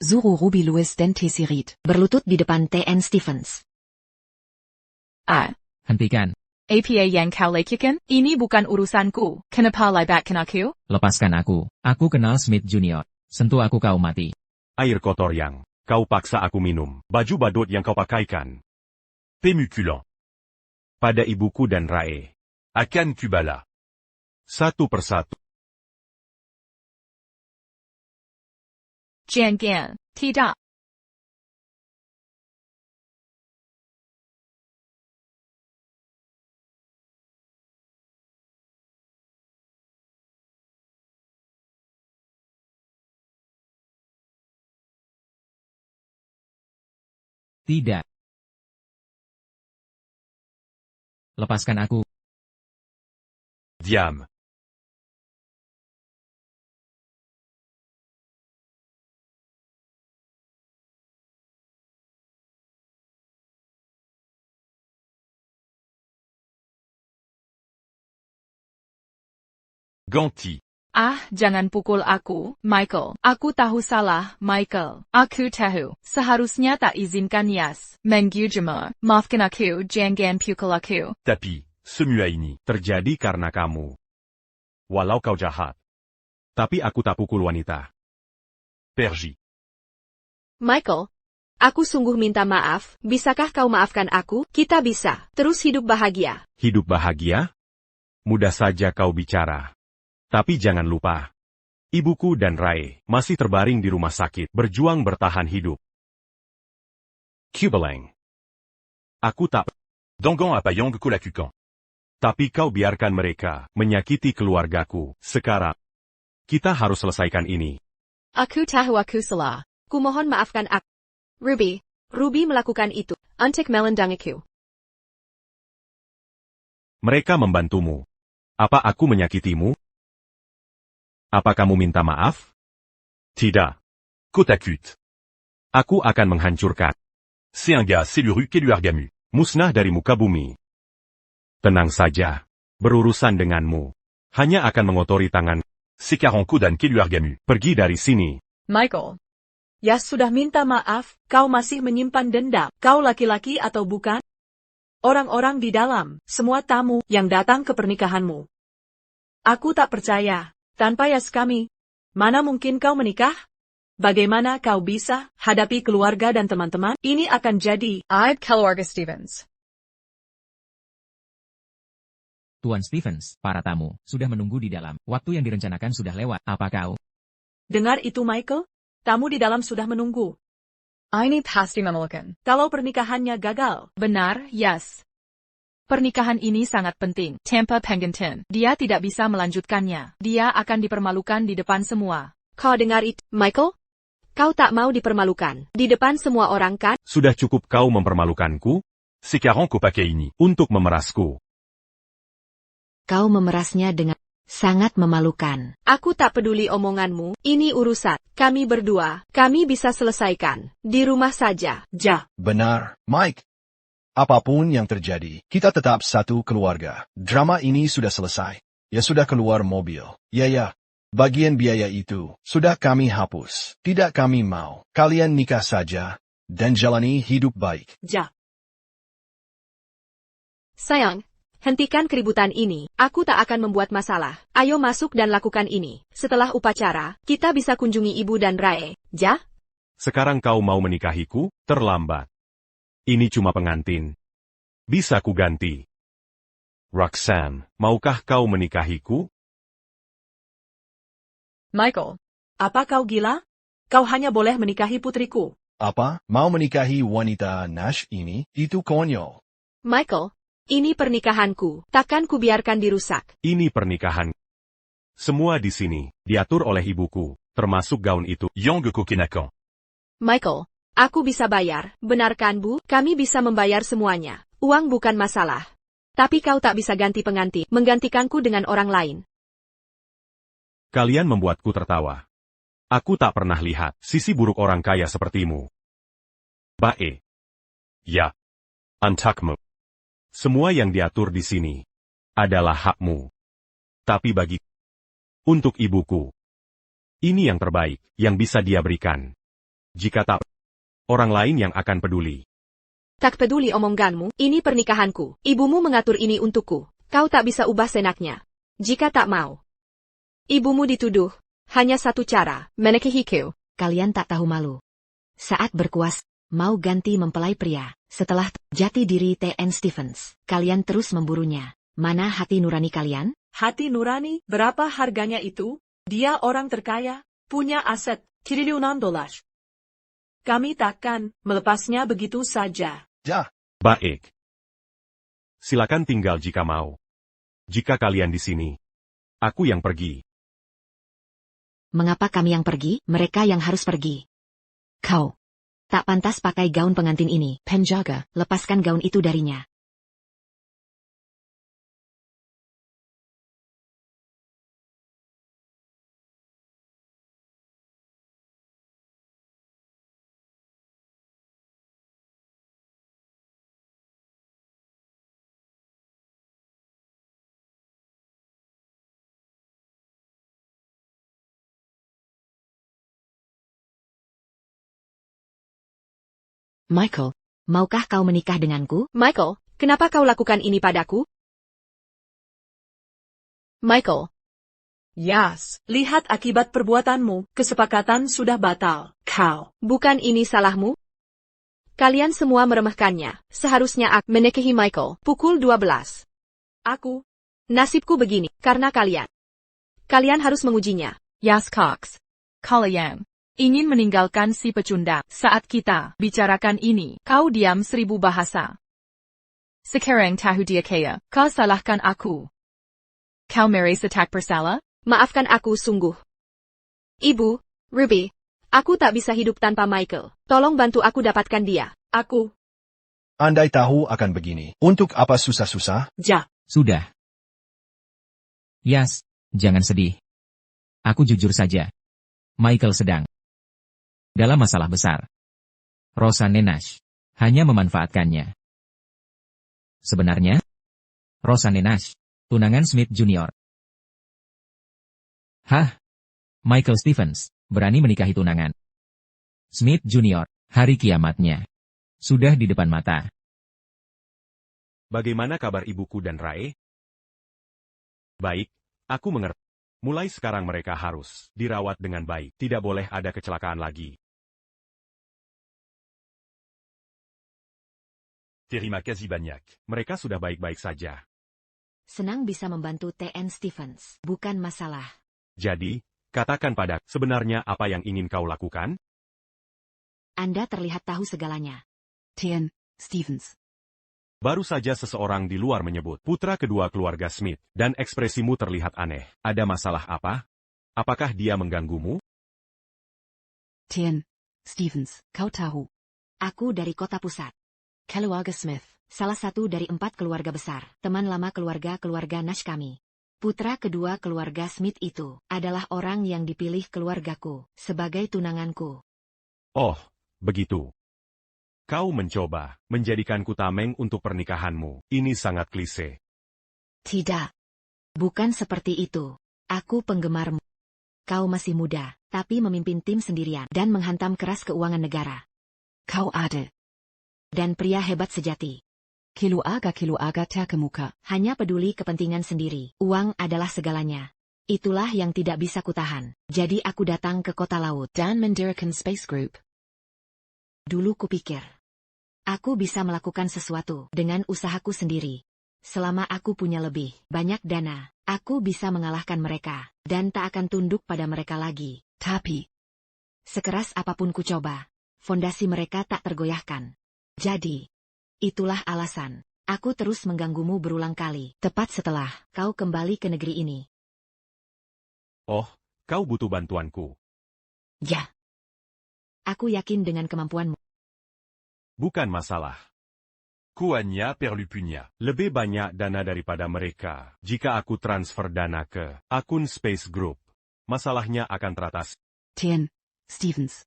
Zuru Ruby Louis den Tessirit. Berlutut di depan TN Stevens. Hentikan. APA yang kau lakukan, ini bukan urusanku. Kenapa libatkan aku? Lepaskan aku. Aku kenal Smith Junior. Sentuh aku kau mati. Air kotor yang kau paksa aku minum. Baju badut yang kau pakaikan. Pémuculant. Pada ibuku dan Rae. Akan Kubala. Satu persatu. Jangan, tidak. Tidak. Lepaskan aku. Diam. Ganti. Jangan pukul aku, Michael. Aku tahu salah, Michael. Aku tahu. Seharusnya tak izinkan Yas. Menggujema. Maafkan aku, jangan pukul aku. Tapi, semua ini. Terjadi karena kamu. Walau kau jahat. Tapi aku tak pukul wanita. Pergi. Michael, aku sungguh minta maaf. Bisakah kau maafkan aku? Kita bisa terus hidup bahagia. Hidup bahagia? Mudah saja kau bicara. Tapi jangan lupa. Ibuku dan Rae masih terbaring di rumah sakit, berjuang bertahan hidup. Kubelang. Aku tak. Dangan apayang kulakukan. Tapi kau biarkan mereka menyakiti keluargaku. Sekarang, kita harus selesaikan ini. Aku tahu aku salah. Kumohon maafkan aku. Ruby melakukan itu untuk melindungiku. Mereka membantumu. Apa aku menyakitimu? Apa kamu minta maaf? Tidak. Kotakut. Aku akan menghancurkan. C'est un gars Seluru Keluargamu. Musnah dari muka bumi. Tenang saja. Berurusan denganmu. Hanya akan mengotori tangan. Sekaranku dan Keluargamu. Pergi dari sini. Michael. Yas sudah minta maaf, kau masih menyimpan dendam. Kau laki-laki atau bukan? Orang-orang di dalam, semua tamu yang datang ke pernikahanmu. Aku tak percaya. Tanpa Yas kami, mana mungkin kau menikah? Bagaimana kau bisa hadapi keluarga dan teman-teman? Ini akan jadi I'd Keluarga Stevens. Tuan Stevens, para tamu, sudah menunggu di dalam. Waktu yang direncanakan sudah lewat. Apa kau? Dengar itu Michael? Tamu di dalam sudah menunggu. Ini pasti memerlukan. Kalau pernikahannya gagal, Benar, Yas. Pernikahan ini sangat penting. Tanpa Pengenton, dia tidak bisa melanjutkannya. Dia akan dipermalukan di depan semua. Kau dengar itu, Michael? Kau tak mau dipermalukan di depan semua orang kan? Sudah cukup kau mempermalukanku? Sekarang kau pakai ini. Untuk memerasku. Kau memerasnya dengan sangat memalukan. Aku tak peduli omonganmu, ini urusan kami berdua, kami bisa selesaikan di rumah saja. Ja. Benar, Mike. Apapun yang terjadi, kita tetap satu keluarga. Drama ini sudah selesai. Ya sudah keluar mobil. Ya. Bagian biaya itu sudah kami hapus. Tidak kami mau. Kalian nikah saja dan jalani hidup baik. Ja. Sayang, hentikan keributan ini. Aku tak akan membuat masalah. Ayo masuk dan lakukan ini. Setelah upacara, kita bisa kunjungi ibu dan Rae. Ja? Sekarang kau mau menikahiku? Terlambat. Ini cuma pengantin. Bisa ku ganti. Roxanne, maukah kau menikahiku? Michael. Apa kau gila? Kau hanya boleh menikahi putriku. Apa? Mau menikahi wanita Nash ini? Itu konyol. Michael, ini pernikahanku. Takkan kubiarkan dirusak. Ini pernikahan. Semua di sini diatur oleh ibuku, termasuk gaun itu. Yang kukinakan. Michael, aku bisa bayar. Benarkan Bu? Kami bisa membayar semuanya. Uang bukan masalah. Tapi kau tak bisa ganti pengantin, menggantikanku dengan orang lain. Kalian membuatku tertawa. Aku tak pernah lihat sisi buruk orang kaya sepertimu. Bae. Ya. Antakmu. Semua yang diatur di sini adalah hakmu. Tapi bagi untuk ibuku, ini yang terbaik yang bisa dia berikan. Jika tak, orang lain yang akan peduli. Tak peduli omonganmu, ini pernikahanku. Ibumu mengatur ini untukku. Kau tak bisa ubah senaknya. Jika tak mau. Ibumu dituduh. Hanya satu cara, menikahiku. Kalian tak tahu malu. Saat berkuasa, mau ganti mempelai pria. Setelah jati diri T.N. Stevens, kalian terus memburunya. Mana hati nurani kalian? Hati nurani, berapa harganya itu? Dia orang terkaya, punya aset, triliunan dolar. Kami takkan melepasnya begitu saja. Ja. Baik. Silakan tinggal jika mau. Jika kalian di sini, aku yang pergi. Mengapa kami yang pergi? Mereka yang harus pergi. Kau tak pantas pakai gaun pengantin ini. Penjaga, lepaskan gaun itu darinya. Michael, maukah kau menikah denganku? Michael, kenapa kau lakukan ini padaku? Michael. Yas, lihat akibat perbuatanmu, kesepakatan sudah batal. Kau. Bukan ini salahmu? Kalian semua meremehkannya. Seharusnya aku menikahi Michael. Pukul 12. Aku. Nasibku begini, karena kalian. Kalian harus mengujinya. Yas Cox. Kalian ingin meninggalkan si pecundang. Saat kita bicarakan ini, kau diam 1000 bahasa. Sekarang tahu dia kaya, kau salahkan aku. Kau merasa tak bersalah? Maafkan aku sungguh. Ibu, Ruby, aku tak bisa hidup tanpa Michael. Tolong bantu aku dapatkan dia. Aku. Andai tahu akan begini. Untuk apa susah-susah? Ja. Sudah. Yas, jangan sedih. Aku jujur saja. Michael sedang dalam masalah besar. Rosanne Nash hanya memanfaatkannya. Sebenarnya, Rosanne Nash, tunangan Smith Jr. Hah? Michael Stevens, berani menikahi tunangan Smith Jr., hari kiamatnya sudah di depan mata. Bagaimana kabar ibuku dan Rae? Baik, aku mengerti. Mulai sekarang mereka harus dirawat dengan baik. Tidak boleh ada kecelakaan lagi. Terima kasih banyak. Mereka sudah baik-baik saja. Senang bisa membantu T.N. Stevens. Bukan masalah. Jadi, katakan pada, sebenarnya apa yang ingin kau lakukan? Anda terlihat tahu segalanya. T.N. Stevens. Baru saja seseorang di luar menyebut putra kedua keluarga Smith, dan ekspresimu terlihat aneh. Ada masalah apa? Apakah dia mengganggumu? T.N. Stevens, kau tahu. Aku dari kota pusat. Keluarga Smith, salah satu dari 4 keluarga besar, teman lama keluarga Nash kami. Putra kedua keluarga Smith itu adalah orang yang dipilih keluargaku sebagai tunanganku. Oh, begitu. Kau mencoba menjadikanku tameng untuk pernikahanmu. Ini sangat klise. Tidak. Bukan seperti itu. Aku penggemarmu. Kau masih muda, tapi memimpin tim sendirian dan menghantam keras keuangan negara. Kau adil. Dan pria hebat sejati. Keluarga terkemuka. Hanya peduli kepentingan sendiri. Uang adalah segalanya. Itulah yang tidak bisa kutahan. Jadi aku datang ke kota laut Dan mendirikan Space Group. Dulu kupikir aku bisa melakukan sesuatu dengan usahaku sendiri. Selama aku punya lebih banyak dana, aku bisa mengalahkan mereka, dan tak akan tunduk pada mereka lagi. Tapi, sekeras apapun ku coba, fondasi mereka tak tergoyahkan. Jadi, itulah alasan aku terus mengganggumu berulang kali, tepat setelah kau kembali ke negeri ini. Oh, kau butuh bantuanku. Ya. Aku yakin dengan kemampuanmu. Bukan masalah. Kuanya perlu punya. Lebih banyak dana daripada mereka. Jika aku transfer dana ke akun Space Group, masalahnya akan teratas. Tien, Stevens.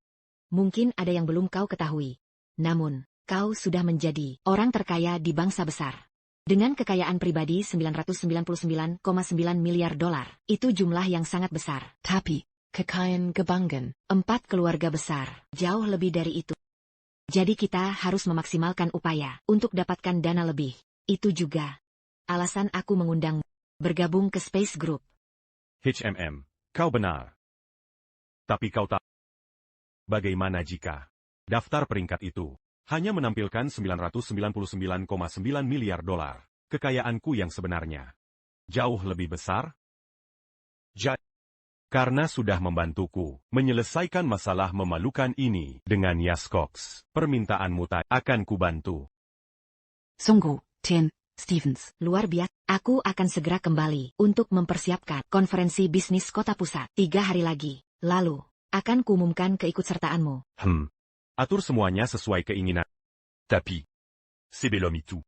Mungkin ada yang belum kau ketahui. Namun, kau sudah menjadi orang terkaya di bangsa besar. Dengan kekayaan pribadi 999,9 miliar dolar. Itu jumlah yang sangat besar. Tapi, kekayaan kebanggaan. 4 keluarga besar, jauh lebih dari itu. Jadi kita harus memaksimalkan upaya untuk dapatkan dana lebih. Itu juga alasan aku mengundangmu bergabung ke Space Group. Kau benar. Tapi kau tak. Bagaimana jika daftar peringkat itu hanya menampilkan 999,9 miliar dolar, kekayaanku yang sebenarnya jauh lebih besar? Karena sudah membantuku menyelesaikan masalah memalukan ini dengan Yaskox, permintaanmu tak akan kubantu. Sungguh, Tien, Stevens. Luar biasa. Aku akan segera kembali untuk mempersiapkan konferensi bisnis kota pusat 3 hari lagi. Lalu, akan kuumumkan keikutsertaanmu. Atur semuanya sesuai keinginan. Tapi, c'est belum itu.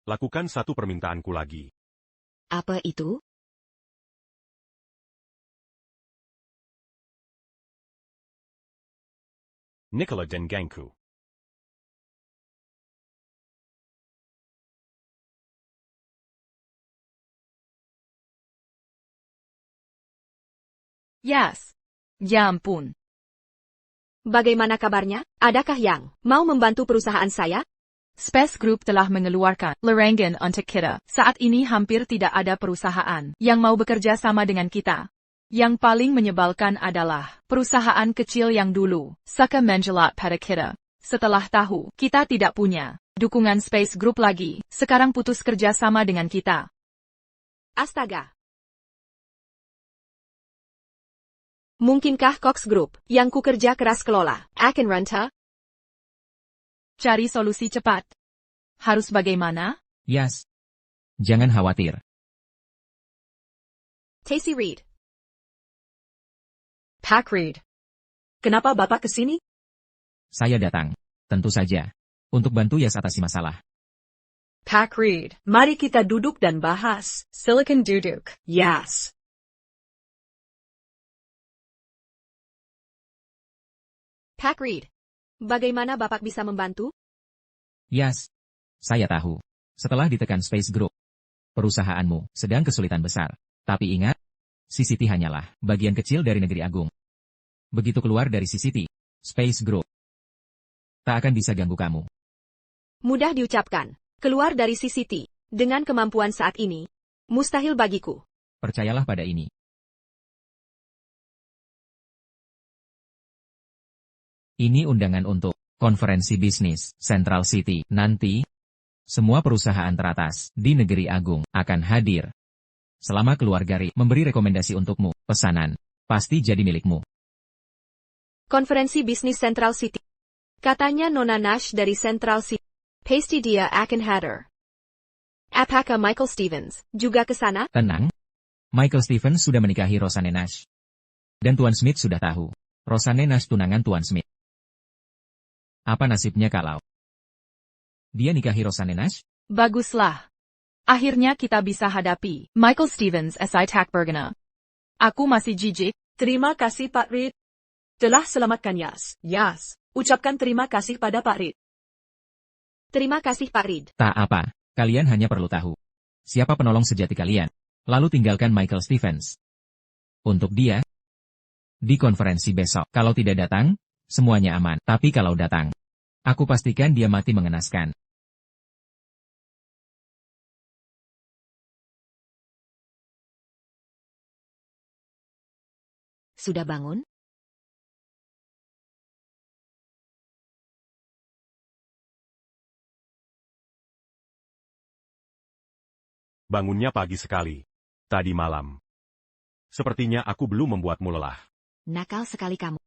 Lakukan satu permintaanku lagi. Apa itu? Nicola Denganku. Yes. Ya ampun. Bagaimana kabarnya? Adakah yang mau membantu perusahaan saya? Space Group telah mengeluarkan larangan untuk kita. Saat ini hampir tidak ada perusahaan yang mau bekerja sama dengan kita. Yang paling menyebalkan adalah perusahaan kecil yang dulu suka menjelat pada kita. Setelah tahu kita tidak punya dukungan Space Group lagi, sekarang putus kerja sama dengan kita. Astaga. Mungkinkah Cox Group yang kukerja keras kelola akan renta? Cari solusi cepat. Harus bagaimana? Yas. Jangan khawatir. Tacy Reed. Pack Reed. Kenapa Bapak ke sini? Saya datang. Tentu saja. Untuk bantu Yas atasi masalah. Pack Reed. Mari kita duduk dan bahas. Silicon Duduk. Yes. Pack Reed. Bagaimana Bapak bisa membantu? Yas. Saya tahu. Setelah ditekan Space Group, perusahaanmu sedang kesulitan besar. Tapi ingat, CCT hanyalah bagian kecil dari negeri agung. Begitu keluar dari CCT, Space Group tak akan bisa ganggu kamu. Mudah diucapkan. Keluar dari CCT. Dengan kemampuan saat ini, mustahil bagiku. Percayalah pada ini. Ini undangan untuk konferensi bisnis Central City. Nanti, semua perusahaan teratas di negeri agung akan hadir. Selama keluarga Ri memberi rekomendasi untukmu, pesanan pasti jadi milikmu. Konferensi bisnis Central City. Katanya Nona Nash dari Central City. Pasti dia akan hadir. Apakah Michael Stevens juga ke sana? Tenang. Michael Stevens sudah menikahi Rosanne Nash. Dan Tuan Smith sudah tahu. Rosanne Nash tunangan Tuan Smith. Apa nasibnya kalau Dia nikahi Rosanne Nash? Baguslah. Akhirnya kita bisa hadapi Michael Stevens SI Takbergena. Aku masih jijik. Terima kasih Pak Reed. Telah selamatkan Yas. Yas, ucapkan terima kasih pada Pak Reed. Terima kasih Pak Reed. Tak apa, kalian hanya perlu tahu. Siapa penolong sejati kalian? Lalu tinggalkan Michael Stevens. Untuk dia, di konferensi besok, kalau tidak datang, semuanya aman. Tapi kalau datang, aku pastikan dia mati mengenaskan. Sudah bangun? Bangunnya pagi sekali. Tadi malam. Sepertinya aku belum membuatmu lelah. Nakal sekali kamu.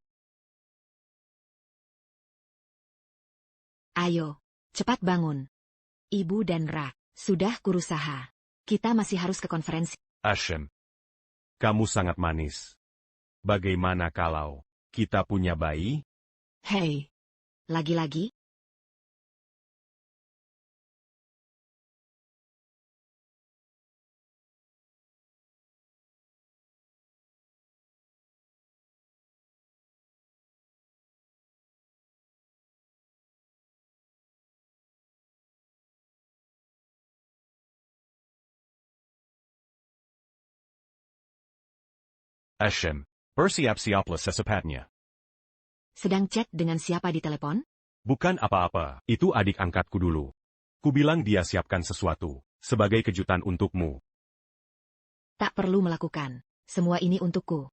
Ayo, cepat bangun. Ibu dan Ra, sudah kurusaha. Kita masih harus ke konferensi. Ashem, kamu sangat manis. Bagaimana kalau kita punya bayi? Hei, lagi-lagi? Ashem, bersiap-siaplah secepatnya. Sedang chat dengan siapa di telepon? Bukan apa-apa, itu adik angkatku dulu. Kubilang dia siapkan sesuatu, sebagai kejutan untukmu. Tak perlu melakukan. Semua ini untukku.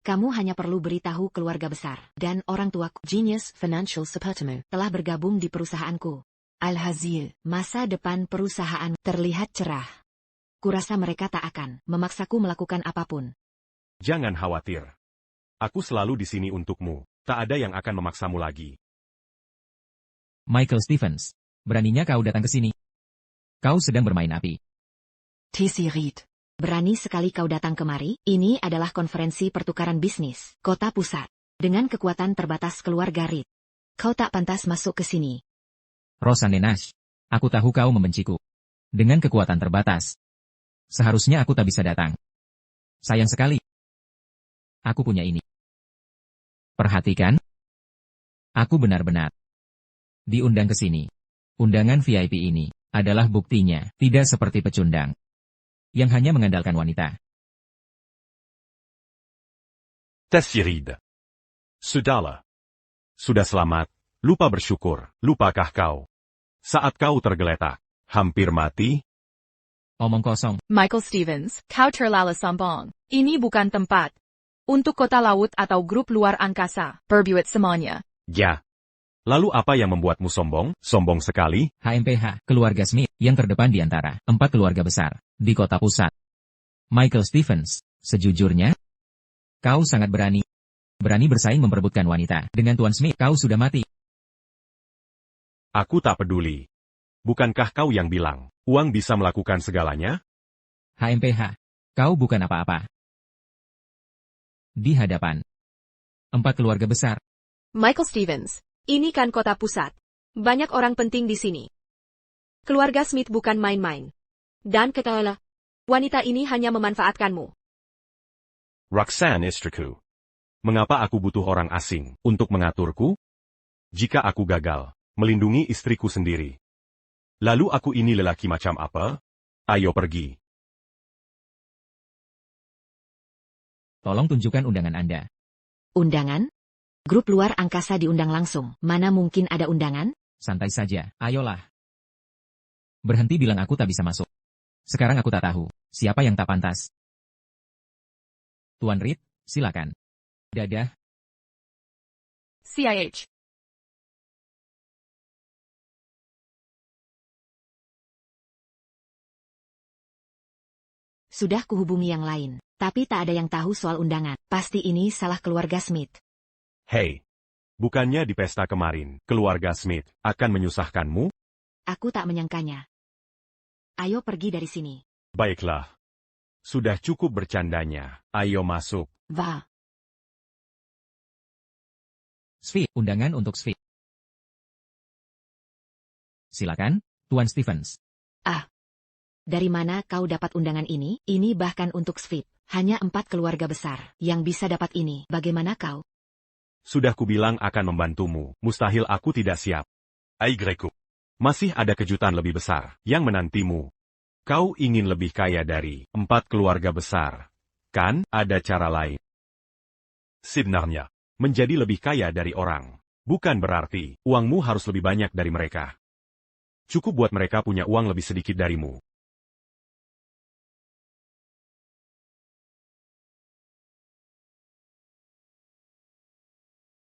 Kamu hanya perlu beritahu keluarga besar dan orang tuaku. Genius Financial Supplement telah bergabung di perusahaanku. Alhasil, masa depan perusahaan terlihat cerah. Kurasa mereka tak akan memaksaku melakukan apapun. Jangan khawatir. Aku selalu di sini untukmu. Tak ada yang akan memaksamu lagi. Michael Stevens, beraninya kau datang ke sini? Kau sedang bermain api. TC Reed. Berani sekali kau datang kemari? Ini adalah konferensi pertukaran bisnis, kota pusat. Dengan kekuatan terbatas keluarga Reed. Kau tak pantas masuk ke sini. Rosanne Nash, aku tahu kau membenciku. Dengan kekuatan terbatas. Seharusnya aku tak bisa datang. Sayang sekali. Aku punya ini. Perhatikan. Aku benar-benar diundang ke sini. Undangan VIP ini adalah buktinya, tidak seperti pecundang yang hanya mengandalkan wanita. Reed. Sudahlah. Sudah selamat, lupa bersyukur, lupakah kau? Saat kau tergeletak, hampir mati? Omong kosong. Michael Stevens, kau terlalu sombong. Ini bukan tempat untuk kota laut atau grup luar angkasa, berbuat semuanya. Ya. Lalu apa yang membuatmu sombong? Sombong sekali? HMPH, keluarga Smith, yang terdepan di antara 4 keluarga besar di kota pusat. Michael Stevens, sejujurnya, kau sangat berani. Berani bersaing memperebutkan wanita. Dengan Tuan Smith, kau sudah mati. Aku tak peduli. Bukankah kau yang bilang, uang bisa melakukan segalanya? HMPH, kau bukan apa-apa. Di hadapan 4 keluarga besar. Michael Stevens, ini kan kota pusat. Banyak orang penting di sini. Keluarga Smith bukan main-main. Dan ketahuilah, wanita ini hanya memanfaatkanmu. Roxanne istriku. Mengapa aku butuh orang asing untuk mengaturku? Jika aku gagal, melindungi istriku sendiri. Lalu aku ini lelaki macam apa? Ayo pergi. Tolong tunjukkan undangan Anda. Undangan? Grup luar angkasa diundang langsung. Mana mungkin ada undangan? Santai saja, ayolah. Berhenti bilang aku tak bisa masuk. Sekarang aku tak tahu, siapa yang tak pantas. Tuan Reed, silakan. Dadah. CIH. Sudah kuhubungi yang lain, tapi tak ada yang tahu soal undangan. Pasti ini salah keluarga Smith. Hei, bukannya di pesta kemarin, keluarga Smith akan menyusahkanmu? Aku tak menyangkanya. Ayo pergi dari sini. Baiklah. Sudah cukup bercandanya, ayo masuk. Va. Svi, undangan untuk Svi. Silakan, Tuan Stevens. Dari mana kau dapat undangan ini? Ini bahkan untuk SVIP. Hanya 4 keluarga besar yang bisa dapat ini. Bagaimana kau? Sudah kubilang akan membantumu, mustahil aku tidak siap. Ay Greco. Masih ada kejutan lebih besar yang menantimu. Kau ingin lebih kaya dari 4 keluarga besar. Kan, ada cara lain. Sebenarnya. Menjadi lebih kaya dari orang. Bukan berarti, uangmu harus lebih banyak dari mereka. Cukup buat mereka punya uang lebih sedikit darimu.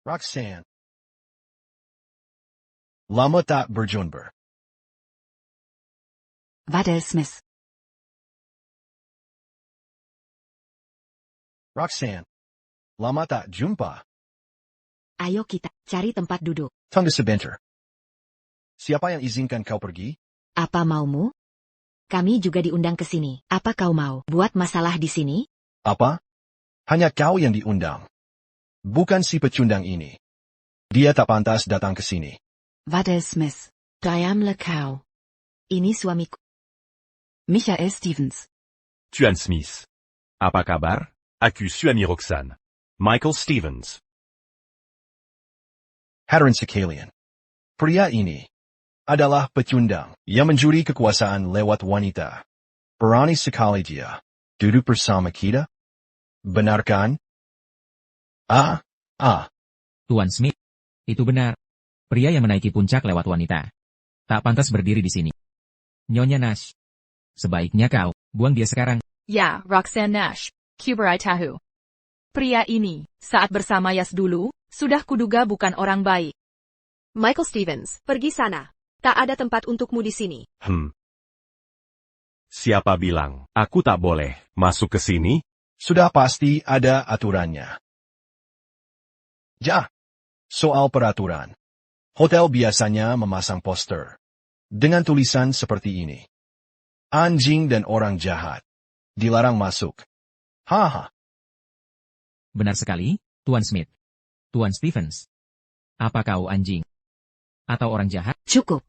Roxanne. Lama tak berjumpa. Waddell Smith. Roxanne. Lama tak jumpa. Ayo kita cari tempat duduk. Tunggu sebentar. Siapa yang izinkan kau pergi? Apa maumu? Kami juga diundang ke sini. Apa kau mau buat masalah di sini? Apa? Hanya kau yang diundang. Bukan si pecundang ini. Dia tak pantas datang ke sini. Waddell Smith. Diamlah kau. Ini suamiku. Michael Stevens. Tuan Smith. Apa kabar? Aku suami Roxanne. Michael Stevens. Hadirin sekalian. Pria ini adalah pecundang yang mencuri kekuasaan lewat wanita. Berani sekali dia duduk bersama kita? Benar kan? Tuan Smith. Itu benar. Pria yang menaiki puncak lewat wanita. Tak pantas berdiri di sini. Nyonya Nash. Sebaiknya kau buang dia sekarang. Ya, Roxanne Nash. Kuberai tahu. Pria ini, saat bersama Yas dulu, sudah kuduga bukan orang baik. Michael Stevens, pergi sana. Tak ada tempat untukmu di sini. Siapa bilang, aku tak boleh masuk ke sini? Sudah pasti ada aturannya. Soal peraturan. Hotel biasanya memasang poster dengan tulisan seperti ini. Anjing dan orang jahat dilarang masuk. Haha. Benar sekali, Tuan Smith. Tuan Stevens. Apa kau anjing? Atau orang jahat? Cukup.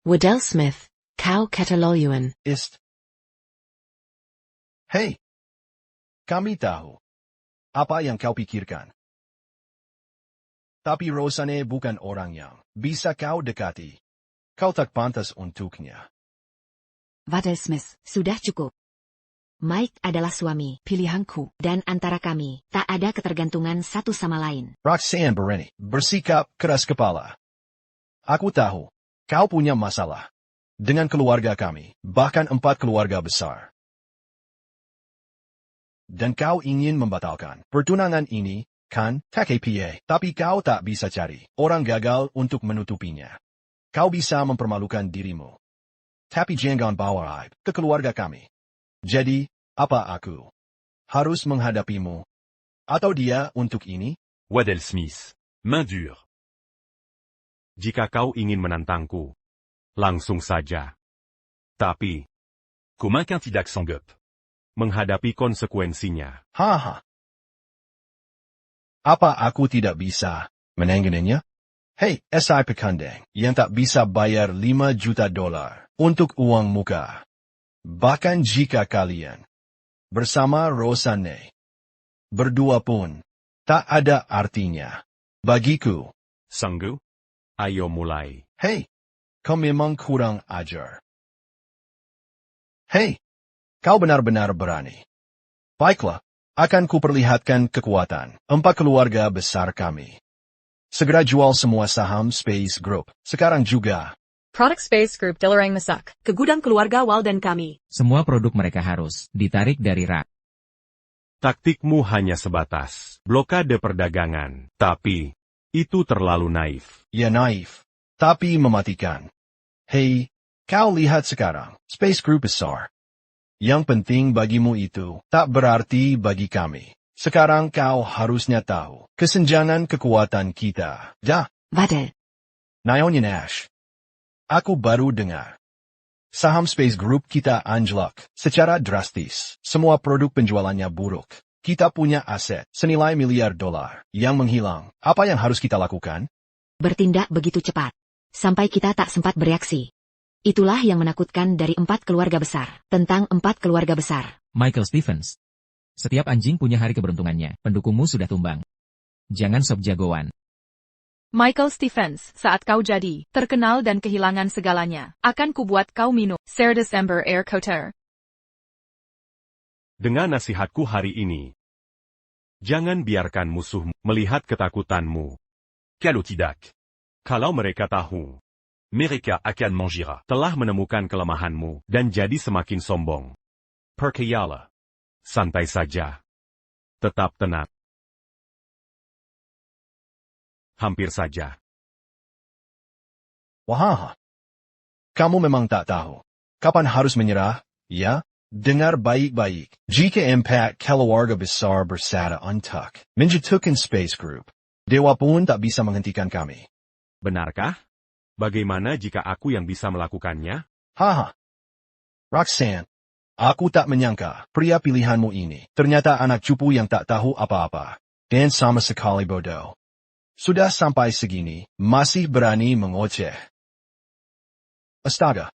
Waddell Smith, kau keterlaluan. Hei. Kami tahu apa yang kau pikirkan. Tapi Rosanne bukan orang yang bisa kau dekati. Kau tak pantas untuknya. Waddell Smith. Sudah cukup. Mike adalah suami Pilihanku. dan antara kami tak ada ketergantungan satu sama lain. Roxanne berani bersikap keras kepala. Aku tahu, kau punya masalah dengan keluarga kami, bahkan 4 keluarga besar. Dan kau ingin membatalkan pertunangan ini, kan, KPA, tapi kau tak bisa cari orang gagal untuk menutupinya. Kau bisa mempermalukan dirimu. Tapi jangan bawa aib ke keluarga kami. Jadi, apa aku harus menghadapimu? Atau dia untuk ini? Waddell Smith. Main dure. Jika kau ingin menantangku, langsung saja. Tapi, Comment qu'un tidak s'engueupe. menghadapi konsekuensinya. Haha. Apa aku tidak bisa menangganinya? Hei, SI pekandang yang tak bisa bayar $5 juta untuk uang muka. Bahkan jika kalian bersama Rosanne berdua pun tak ada artinya bagiku. Sanggu? Ayo mulai. Hei, kau memang kurang ajar. Hei, kau benar-benar berani. Baiklah, akan kuperlihatkan kekuatan 4 keluarga besar kami. Segera jual semua saham Space Group, sekarang juga. Product Space Group Dilarang Masak. Ke gudang keluarga Walden kami. Semua produk mereka harus ditarik dari rak. Taktikmu hanya sebatas blokade perdagangan, tapi itu terlalu naif. Ya naif, tapi mematikan. Hei, kau lihat sekarang, Space Group besar. Yang penting bagimu itu tak berarti bagi kami. Sekarang kau harusnya tahu kesenjangan kekuatan kita. Waddell. Nyonya Nash. Aku baru dengar. Saham Space Group kita anjlok secara drastis. Semua produk penjualannya buruk. Kita punya aset senilai $1 miliar yang menghilang. Apa yang harus kita lakukan? Bertindak begitu cepat. sampai kita tak sempat bereaksi. Itulah yang menakutkan dari 4 keluarga besar. Tentang 4 keluarga besar. Michael Stevens. Setiap anjing punya hari keberuntungannya. Pendukungmu sudah tumbang. Jangan sob jagoan. Michael Stevens, saat kau jadi terkenal dan kehilangan segalanya, akan kubuat kau minum Ser December Air Cotter. Dengan nasihatku hari ini, jangan biarkan musuhmu melihat ketakutanmu. Kalau tidak, Kalau mereka tahu, mereka akan mengira. telah menemukan kelemahanmu dan jadi semakin sombong. Percayalah. Santai saja. Tetap tenang. Hampir saja. Wah. Kamu memang tak tahu. Kapan harus menyerah, ya? Dengar baik-baik. Jika empat keluarga besar bersatu untuk menjatuhkan Space Group, dewa pun tak bisa menghentikan kami. Benarkah? Bagaimana jika aku yang bisa melakukannya? Haha. Roxanne, aku tak menyangka pria pilihanmu ini ternyata anak cupu yang tak tahu apa-apa. Dan sama sekali bodoh. Sudah sampai segini, masih berani mengoceh. Astaga.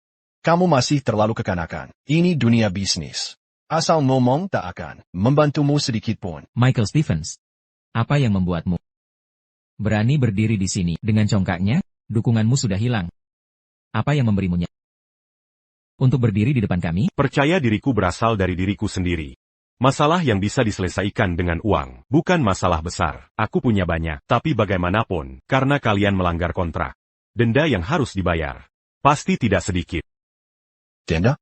Kamu masih terlalu kekanakan. Ini dunia bisnis. Asal ngomong tak akan membantumu sedikit pun. Michael Stevens. Apa yang membuatmu berani berdiri di sini dengan congkaknya? Dukunganmu sudah hilang. Apa yang memberimu nyali untuk berdiri di depan kami? Percaya diriku berasal dari diriku sendiri. Masalah yang bisa diselesaikan dengan uang, bukan masalah besar. Aku punya banyak, tapi bagaimanapun, karena kalian melanggar kontrak. Denda yang harus dibayar. Pasti tidak sedikit. Denda?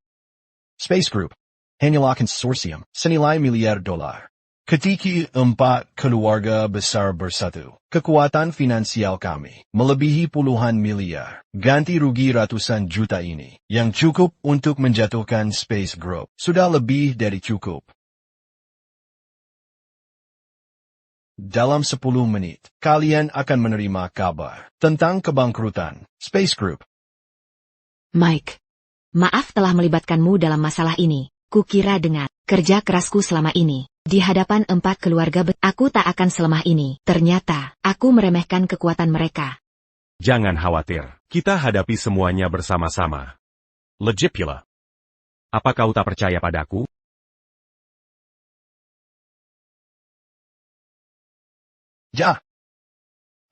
Space Group. Hanyalah konsorsium senilai miliar dolar. Ketika 4 keluarga besar bersatu, kekuatan finansial kami melebihi puluhan miliar. Ganti rugi ratusan juta ini, yang cukup untuk menjatuhkan Space Group, sudah lebih dari cukup. Dalam 10 menit, kalian akan menerima kabar tentang kebangkrutan Space Group. Mike. Maaf telah melibatkanmu dalam masalah ini. Kukira dengan kerja kerasku selama ini, di hadapan 4 keluarga aku tak akan selemah ini. Ternyata, aku meremehkan kekuatan mereka. Jangan khawatir, kita hadapi semuanya bersama-sama. Legit pula. Apa kau tak percaya padaku? Ya.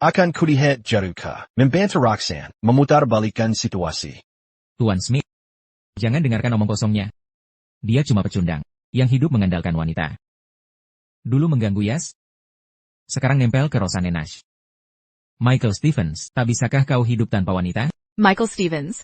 Akan kulihat Jaruka membantu Roxanne memutarbalikkan situasi. Tuan Smith. Jangan dengarkan omong kosongnya. Dia cuma pecundang, yang hidup mengandalkan wanita. Dulu mengganggu Yas, sekarang nempel ke Rosanne Nash. Michael Stevens, tak bisakah kau hidup tanpa wanita? Michael Stevens.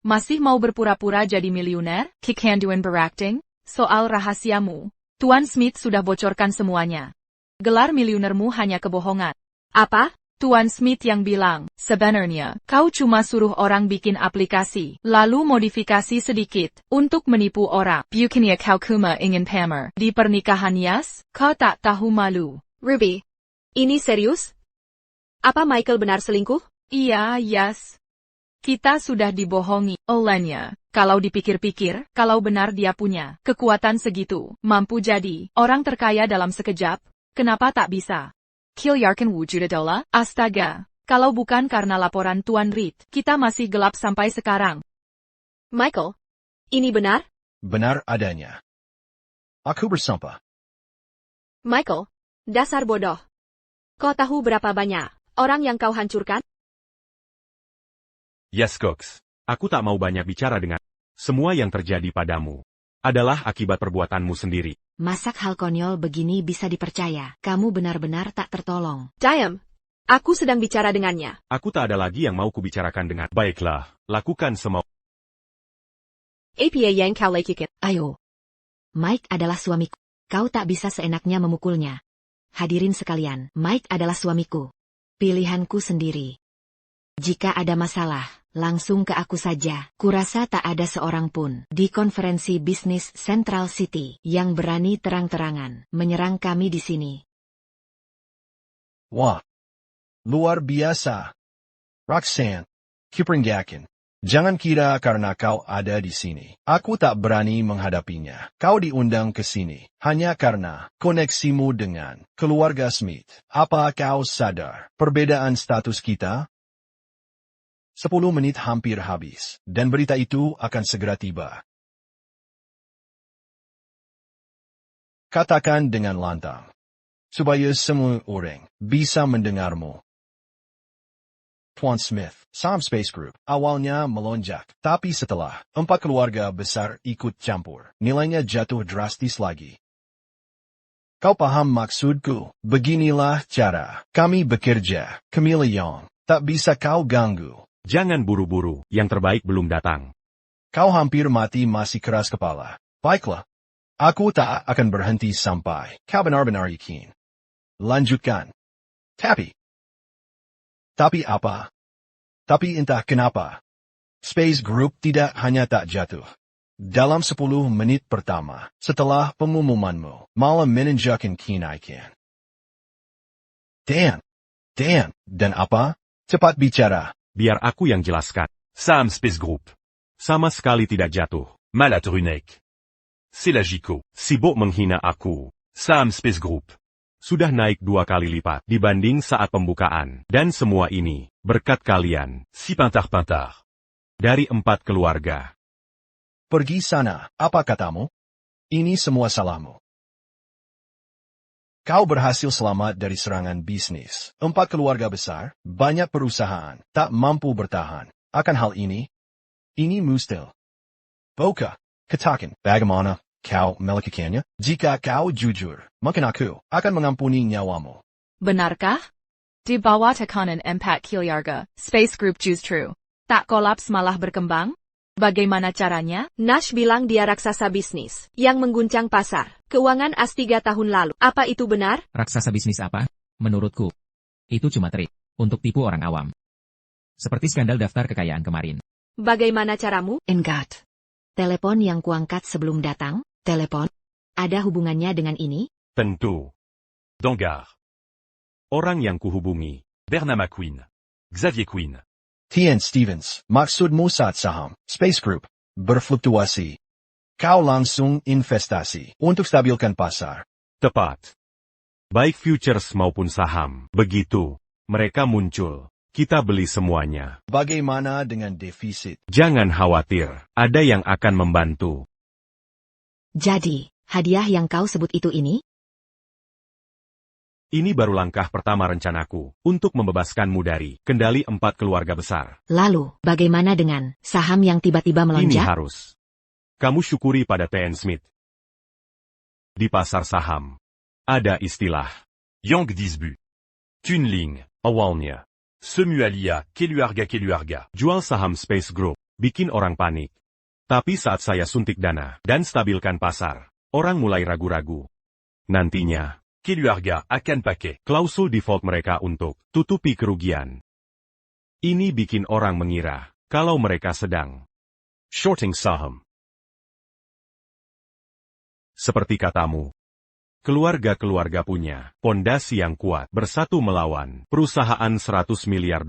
Masih mau berpura-pura jadi miliuner? Kikanduan berakting? Soal rahasiamu, Tuan Smith sudah bocorkan semuanya. Gelar miliunermu hanya kebohongan. Apa? Tuan Smith yang bilang, sebenarnya, kau cuma suruh orang bikin aplikasi, lalu modifikasi sedikit, untuk menipu orang. Bukannya kau cuma ingin pamer di pernikahan Yas? Kau tak tahu malu. Ruby. Ini serius? Apa Michael benar selingkuh? Iya, Yas. Kita sudah dibohongi olehnya. Kalau dipikir-pikir, kalau benar dia punya kekuatan segitu, mampu jadi orang terkaya dalam sekejap, kenapa tak bisa? Kilyarkan wujudadola, astaga. Kalau bukan karena laporan Tuan Reed, kita masih gelap sampai sekarang. Michael, ini benar? Benar adanya. Aku bersumpah. Michael, dasar bodoh. Kau tahu berapa banyak orang yang kau hancurkan? Yes, Cox. Aku tak mau banyak bicara dengan. Semua yang terjadi padamu adalah akibat perbuatanmu sendiri. Masak hal konyol begini bisa dipercaya. Kamu benar-benar tak tertolong. Diam. Aku sedang bicara dengannya. Aku tak ada lagi yang mau kubicarakan dengan. Baiklah, lakukan semau. Apa yang kau lakukan? Ayo. Mike adalah suamiku. Kau tak bisa seenaknya memukulnya. Hadirin sekalian, Mike adalah suamiku. Pilihanku sendiri. Jika ada masalah, langsung ke aku saja. Kurasa tak ada seorang pun di konferensi bisnis Central City yang berani terang-terangan menyerang kami di sini. Wah. Luar biasa. Roxanne, Kipringgakin. Jangan kira karena kau ada di sini, aku tak berani menghadapinya. Kau diundang ke sini hanya karena koneksimu dengan keluarga Smith. Apa kau sadar perbedaan status kita? 10 menit hampir habis, dan berita itu akan segera tiba. Katakan dengan lantang, supaya semua orang bisa mendengarmu. Tuan Smith, saham Space Group, awalnya melonjak, tapi setelah 4 keluarga besar ikut campur, nilainya jatuh drastis lagi. Kau paham maksudku? Beginilah cara kami bekerja, Camilla Young. Tak bisa kau ganggu. Jangan buru-buru, yang terbaik belum datang. Kau hampir mati masih keras kepala. Baiklah. Aku tak akan berhenti sampai kau benar-benar yakin. Lanjutkan. Tapi apa? Tapi entah kenapa. Space Group tidak hanya tak jatuh. Dalam 10 menit pertama, setelah pengumumanmu, malah menunjukkan kenaikan. Dan apa? Cepat bicara. Biar aku yang jelaskan. Saham Space Group. Sama sekali tidak jatuh. Malat Runek. C'est la Gico. Sibuk menghina aku. Saham Space Group. Sudah naik 2 kali lipat dibanding saat pembukaan. Dan semua ini, berkat kalian. Si pintar-pintar. Dari 4 keluarga. Pergi sana, apa katamu? Ini semua salahmu. Kau berhasil selamat dari serangan bisnis. 4 keluarga besar, banyak perusahaan, tak mampu bertahan. Akan hal ini mustahil. Boka, katakan, bagaimana kau melakukannya? Jika kau jujur, mungkin aku akan mengampuni nyawamu. Benarkah? Di bawah tekanan 4 keluarga, Space Group justru tak kolaps malah berkembang? Bagaimana caranya? Nash bilang dia raksasa bisnis yang mengguncang pasar keuangan as 3 tahun lalu. Apa itu benar? Raksasa bisnis apa? Menurutku, itu cuma trik untuk tipu orang awam. Seperti skandal daftar kekayaan kemarin. Bagaimana caramu? Enggak. Telepon yang kuangkat sebelum datang, telepon. Ada hubungannya dengan ini? Tentu. Dangar. Orang yang kuhubungi. Bernard McQueen. Xavier Quinn. T.N. Stevens, maksudmu saat saham, Space Group, berfluktuasi. Kau langsung investasi untuk stabilkan pasar. Tepat. Baik futures maupun saham. Begitu. Mereka muncul. Kita beli semuanya. Bagaimana dengan defisit? Jangan khawatir. Ada yang akan membantu. Jadi, hadiah yang kau sebut itu ini? Ini baru langkah pertama rencanaku untuk membebaskanmu dari kendali 4 keluarga besar. Lalu, bagaimana dengan saham yang tiba-tiba Ini melonjak? harus kamu syukuri pada T.N. Smith. Di pasar saham, ada istilah Yang Disbu. Tunling. awalnya. Semualia, keluarga. Jual saham Space Group, bikin orang panik. Tapi saat saya suntik dana dan stabilkan pasar, orang mulai ragu-ragu. Nantinya, Keluarga akan pakai klausul default mereka untuk tutupi kerugian. Ini bikin orang mengira kalau mereka sedang shorting saham. Seperti katamu, keluarga-keluarga punya pondasi yang kuat bersatu melawan perusahaan $100 miliar.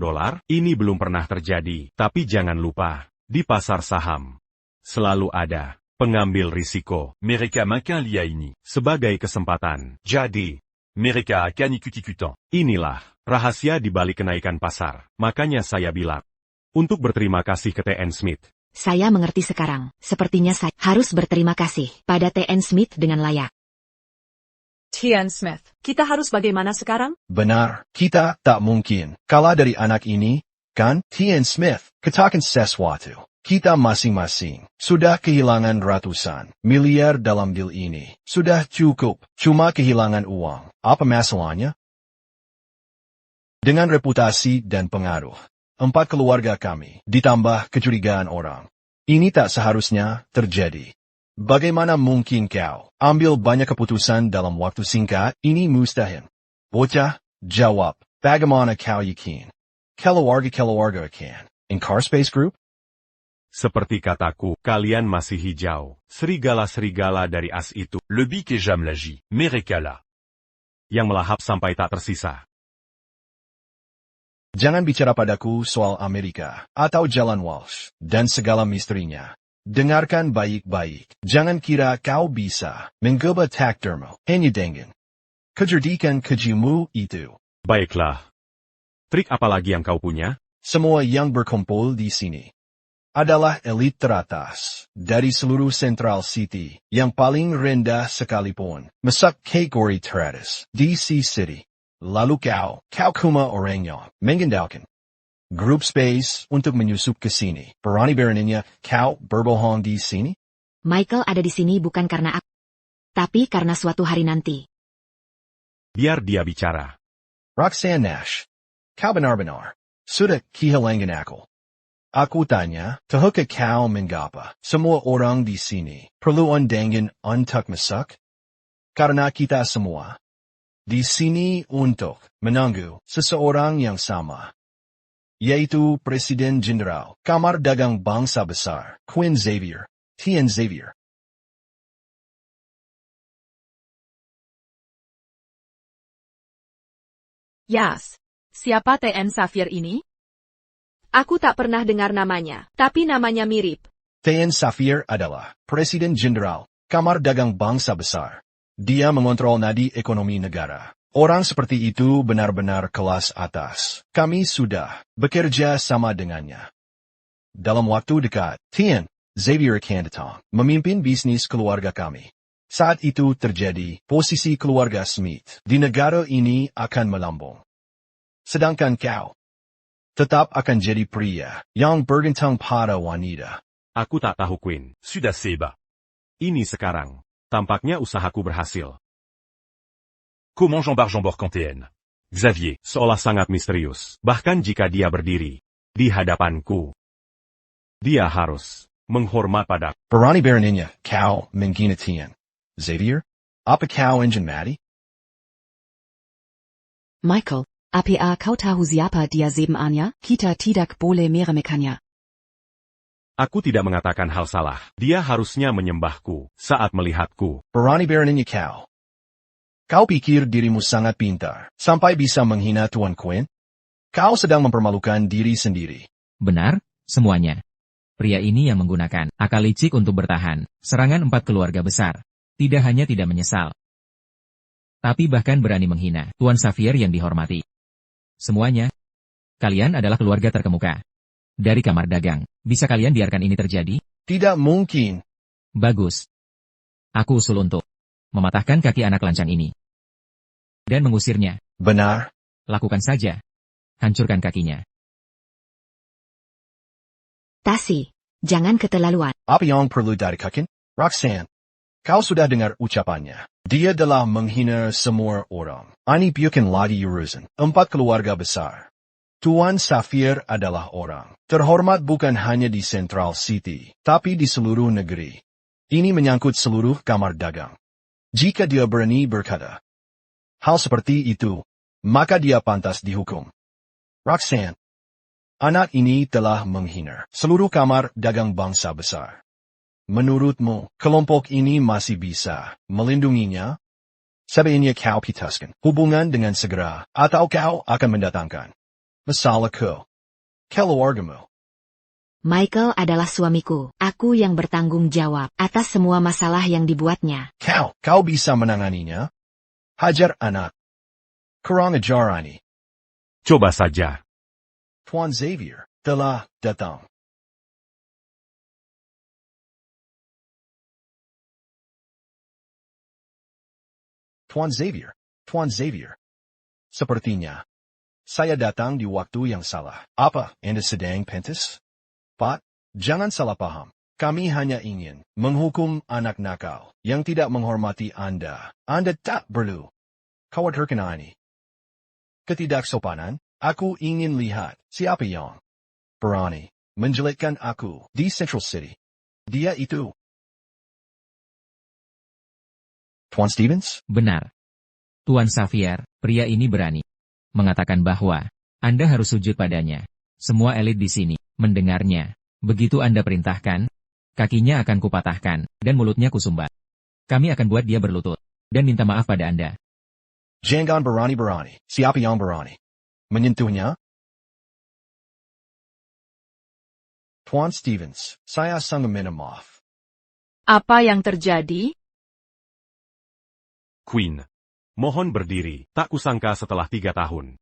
Ini belum pernah terjadi, tapi jangan lupa, di pasar saham selalu ada pengambil risiko. Mereka makan lia ini. Sebagai kesempatan. Jadi, mereka akan ikut-ikutan. Inilah rahasia di balik kenaikan pasar. Makanya saya bilang, untuk berterima kasih ke T.N. Smith. Saya mengerti sekarang. Sepertinya saya harus berterima kasih pada T.N. Smith dengan layak. T.N. Smith. Kita harus bagaimana sekarang? Benar, kita tak mungkin kalah dari anak ini, kan? T.N. Smith, katakan sesuatu. Kita masing-masing sudah kehilangan ratusan miliar dalam deal ini. Sudah cukup, cuma kehilangan uang. Apa masalahnya? Dengan reputasi dan pengaruh, 4 keluarga kami, ditambah kecurigaan orang. Ini tak seharusnya terjadi. Bagaimana mungkin kau ambil banyak keputusan dalam waktu singkat? Ini mustahil. Bocah, jawab. Bagaimana kau yakin? Keluarga akan ingkar Space Group? Seperti kataku, kalian masih hijau. Serigala-serigala dari as itu. Le bic et jam lagi. Mereka lah. Yang melahap sampai tak tersisa. Jangan bicara padaku soal Amerika, atau Jalan Walsh, dan segala misterinya. Dengarkan baik-baik. Jangan kira kau bisa mengubah takdirmu hanya dengan kecerdikan kejimu itu. Baiklah. Trik apa lagi yang kau punya? semua yang berkumpul di sini adalah elit teratas dari seluruh Central City yang paling rendah sekalipun masuk kategori teratas DC City. Lalu kau cuma orangnya mengandalkan Group Space untuk menyusup ke sini. Berani beraninya kau berbohong di sini? Michael ada di sini bukan karena aku, tapi karena suatu hari nanti. Biar dia bicara. Roxanne Nash, kau benar-benar sudah kehilangan aku. Aku tanya, tahukah kau mengapa semua orang di sini perlu undangan untuk masuk? Karena kita semua di sini untuk menunggu seseorang yang sama, yaitu Presiden Jenderal Kamar Dagang Bangsa Besar, Quinn Xavier, Tien Xavier. Yas. Siapa TN Xavier ini? Aku tak pernah dengar namanya, tapi namanya mirip. Tien Xavier adalah Presiden Jenderal Kamar Dagang Bangsa Besar. Dia mengontrol nadi ekonomi negara. Orang seperti itu benar-benar kelas atas. Kami sudah bekerja sama dengannya. Dalam waktu dekat, Tien Xavier akan datang memimpin bisnis keluarga kami. Saat itu terjadi, posisi keluarga Smith di negara ini akan melambung. Sedangkan kau tetap akan jadi pria yang bergantung pada wanita. Aku tak tahu Quinn. Sudah seba. Ini sekarang. Tampaknya usahaku berhasil. Comment j'embarque en TN? Xavier seolah sangat misterius. Bahkan jika dia berdiri di hadapanku, dia harus menghormat pada. Berani beraninya kau menghina Tien Xavier? Apa kau engine mati? Michael, apa kau tahu siapa dia sebenarnya? Kita tidak boleh meremehkannya. Aku tidak mengatakan hal salah. Dia harusnya menyembahku saat melihatku. Berani beraninya kau. Kau pikir dirimu sangat pintar, sampai bisa menghina Tuan Quinn? Kau sedang mempermalukan diri sendiri. Benar, semuanya. Pria ini yang menggunakan akal licik untuk bertahan serangan 4 keluarga besar. Tidak hanya tidak menyesal, tapi bahkan berani menghina Tuan Xavier yang dihormati. Semuanya, kalian adalah keluarga terkemuka dari Kamar Dagang. Bisa kalian biarkan ini terjadi? Tidak mungkin. Bagus. Aku usul untuk mematahkan kaki anak lancang ini dan mengusirnya. Benar. Lakukan saja. Hancurkan kakinya. Tasi, jangan keterlaluan. Apa yang perlu dikatakan? Roxanne, kau sudah dengar ucapannya. Dia telah menghina semua orang. Ini bukan lagi urusan 4 keluarga besar. Tuan Xavier adalah orang terhormat bukan hanya di Central City, tapi di seluruh negeri. Ini menyangkut seluruh kamar dagang. Jika dia berani berkata hal seperti itu, maka dia pantas dihukum. Roxanne, anak ini telah menghina seluruh kamar dagang bangsa besar. Menurutmu, kelompok ini masih bisa melindunginya? Sebaiknya kau putuskan hubungan dengan segera, atau kau akan mendatangkan masalah ke keluargamu. Michael adalah suamiku. Aku yang bertanggung jawab atas semua masalah yang dibuatnya. Kau bisa menanganinya? Hajar anak kurang ajar ini. Coba saja. Tuan Xavier telah datang. Tuan Xavier. Sepertinya saya datang di waktu yang salah. Apa Anda sedang pentas? Pak, jangan salah paham. Kami hanya ingin menghukum anak nakal yang tidak menghormati Anda. Anda tak perlu khawatirkan ini. Ketidaksopanan, aku ingin lihat siapa yang berani menjelekkan aku di Central City. Dia itu. Tuan Stevens? Benar. Tuan Xavier, pria ini berani mengatakan bahwa Anda harus sujud padanya. Semua elit di sini mendengarnya. Begitu Anda perintahkan, kakinya akan kupatahkan, dan mulutnya kusumbat. Kami akan buat dia berlutut dan minta maaf pada Anda. Jangan berani-berani. Siapa yang berani menyentuhnya? Tuan Stevens, saya sangat minta maaf. Apa yang terjadi? Queen. Mohon berdiri, tak kusangka setelah 3 tahun.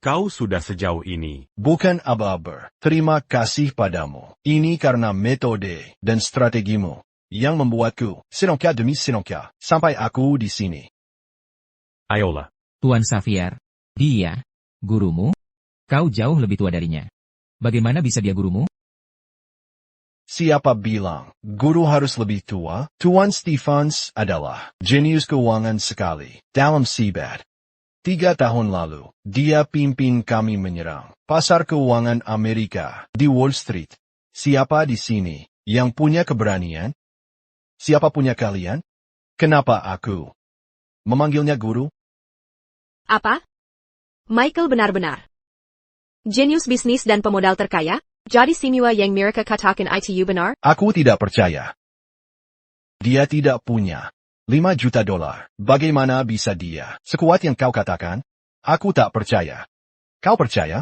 Kau sudah sejauh ini. Bukan aba-aba. Terima kasih padamu. Ini karena metode dan strategimu yang membuatku sinongka demi sinongka sampai aku di sini. Ayolah. Tuan Xavier. Dia, gurumu? Kau jauh lebih tua darinya. Bagaimana bisa dia gurumu? Siapa bilang guru harus lebih tua? Tuan Stephens adalah jenius keuangan sekali dalam Seabed. 3 tahun lalu, dia pimpin kami menyerang pasar keuangan Amerika di Wall Street. Siapa di sini yang punya keberanian? Siapa punya kalian? Kenapa aku memanggilnya guru? Apa? Michael benar-benar jenius bisnis dan pemodal terkaya? Jadi semua yang mereka katakan itu benar? Aku tidak percaya. Dia tidak punya $5 juta. Bagaimana bisa dia sekuat yang kau katakan? Aku tak percaya. Kau percaya?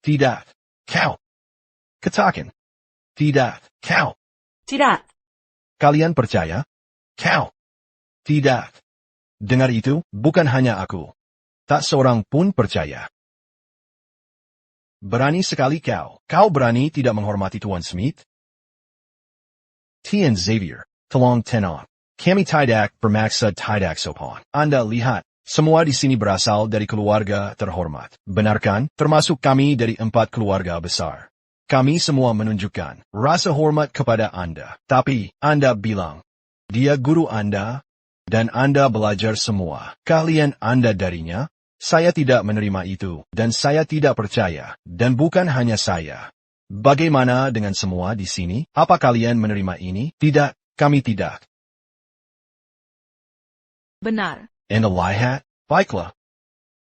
Tidak. Kau katakan. Tidak. Kau. Tidak. Kalian percaya? Kau. Tidak. Dengar itu, bukan hanya aku. Tak seorang pun percaya. Berani sekali kau. Kau berani tidak menghormati Tuan Smith? Tian Xavier, tolong tenang. Kami tidak bermaksud tidak sopan. Anda lihat, semua di sini berasal dari keluarga terhormat. Benarkan, termasuk kami dari 4 keluarga besar. Kami semua menunjukkan rasa hormat kepada Anda. Tapi, Anda bilang, dia guru Anda, dan Anda belajar semua keahlian Anda darinya. Saya tidak menerima itu, dan saya tidak percaya, dan bukan hanya saya. Bagaimana dengan semua di sini? Apa kalian menerima ini? Tidak, kami tidak. Benar. Anda lihat? Baiklah.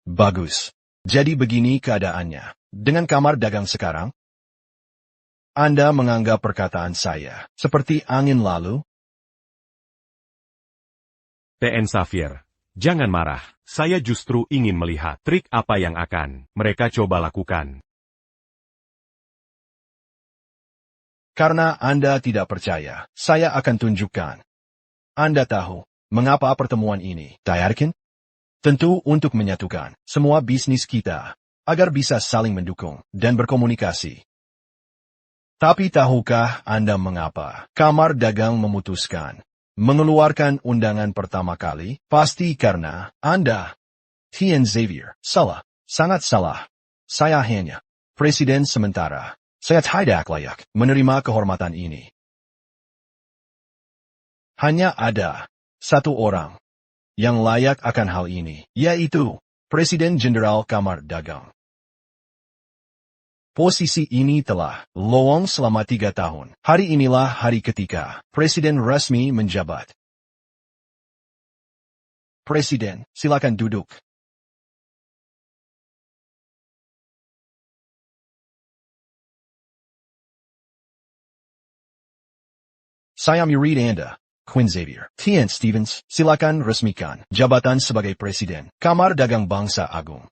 Bagus. Jadi begini keadaannya. Dengan kamar dagang sekarang? Anda menganggap perkataan saya seperti angin lalu? TN Xavier, jangan marah. Saya justru ingin melihat trik apa yang akan mereka coba lakukan. Karena Anda tidak percaya, saya akan tunjukkan. Anda tahu mengapa pertemuan ini diadakan? Tentu untuk menyatukan semua bisnis kita, agar bisa saling mendukung dan berkomunikasi. Tapi tahukah Anda mengapa Kamar Dagang memutuskan mengeluarkan undangan pertama kali? Pasti karena Anda, Tian Xavier, salah, sangat salah. Saya hanya presiden sementara. Saya tidak layak menerima kehormatan ini. Hanya ada satu orang yang layak akan hal ini, yaitu Presiden Jenderal Kamar Dagang. Posisi ini telah lowong selama 3 tahun. Hari inilah hari ketika Presiden resmi menjabat. Presiden, silakan duduk. Saya murid Anda, Quinn Xavier. Tian Stephens, silakan resmikan jabatan sebagai Presiden Kamar Dagang Bangsa Agung.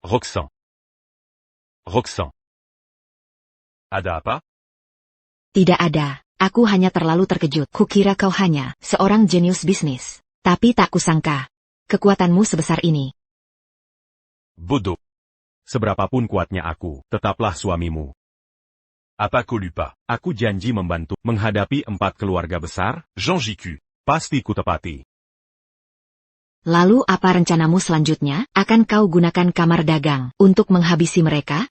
Roxane. Roxane. Ada apa? Tidak ada. Aku hanya terlalu terkejut. Kukira kau hanya seorang jenius bisnis. Tapi tak kusangka. Kekuatanmu sebesar ini. Bodoh. Seberapapun kuatnya aku, tetaplah suamimu. Apa kau lupa? Aku janji membantu menghadapi 4 keluarga besar. Jean JQ. Pasti kutepati. Lalu apa rencanamu selanjutnya? Akan kau gunakan kamar dagang untuk menghabisi mereka?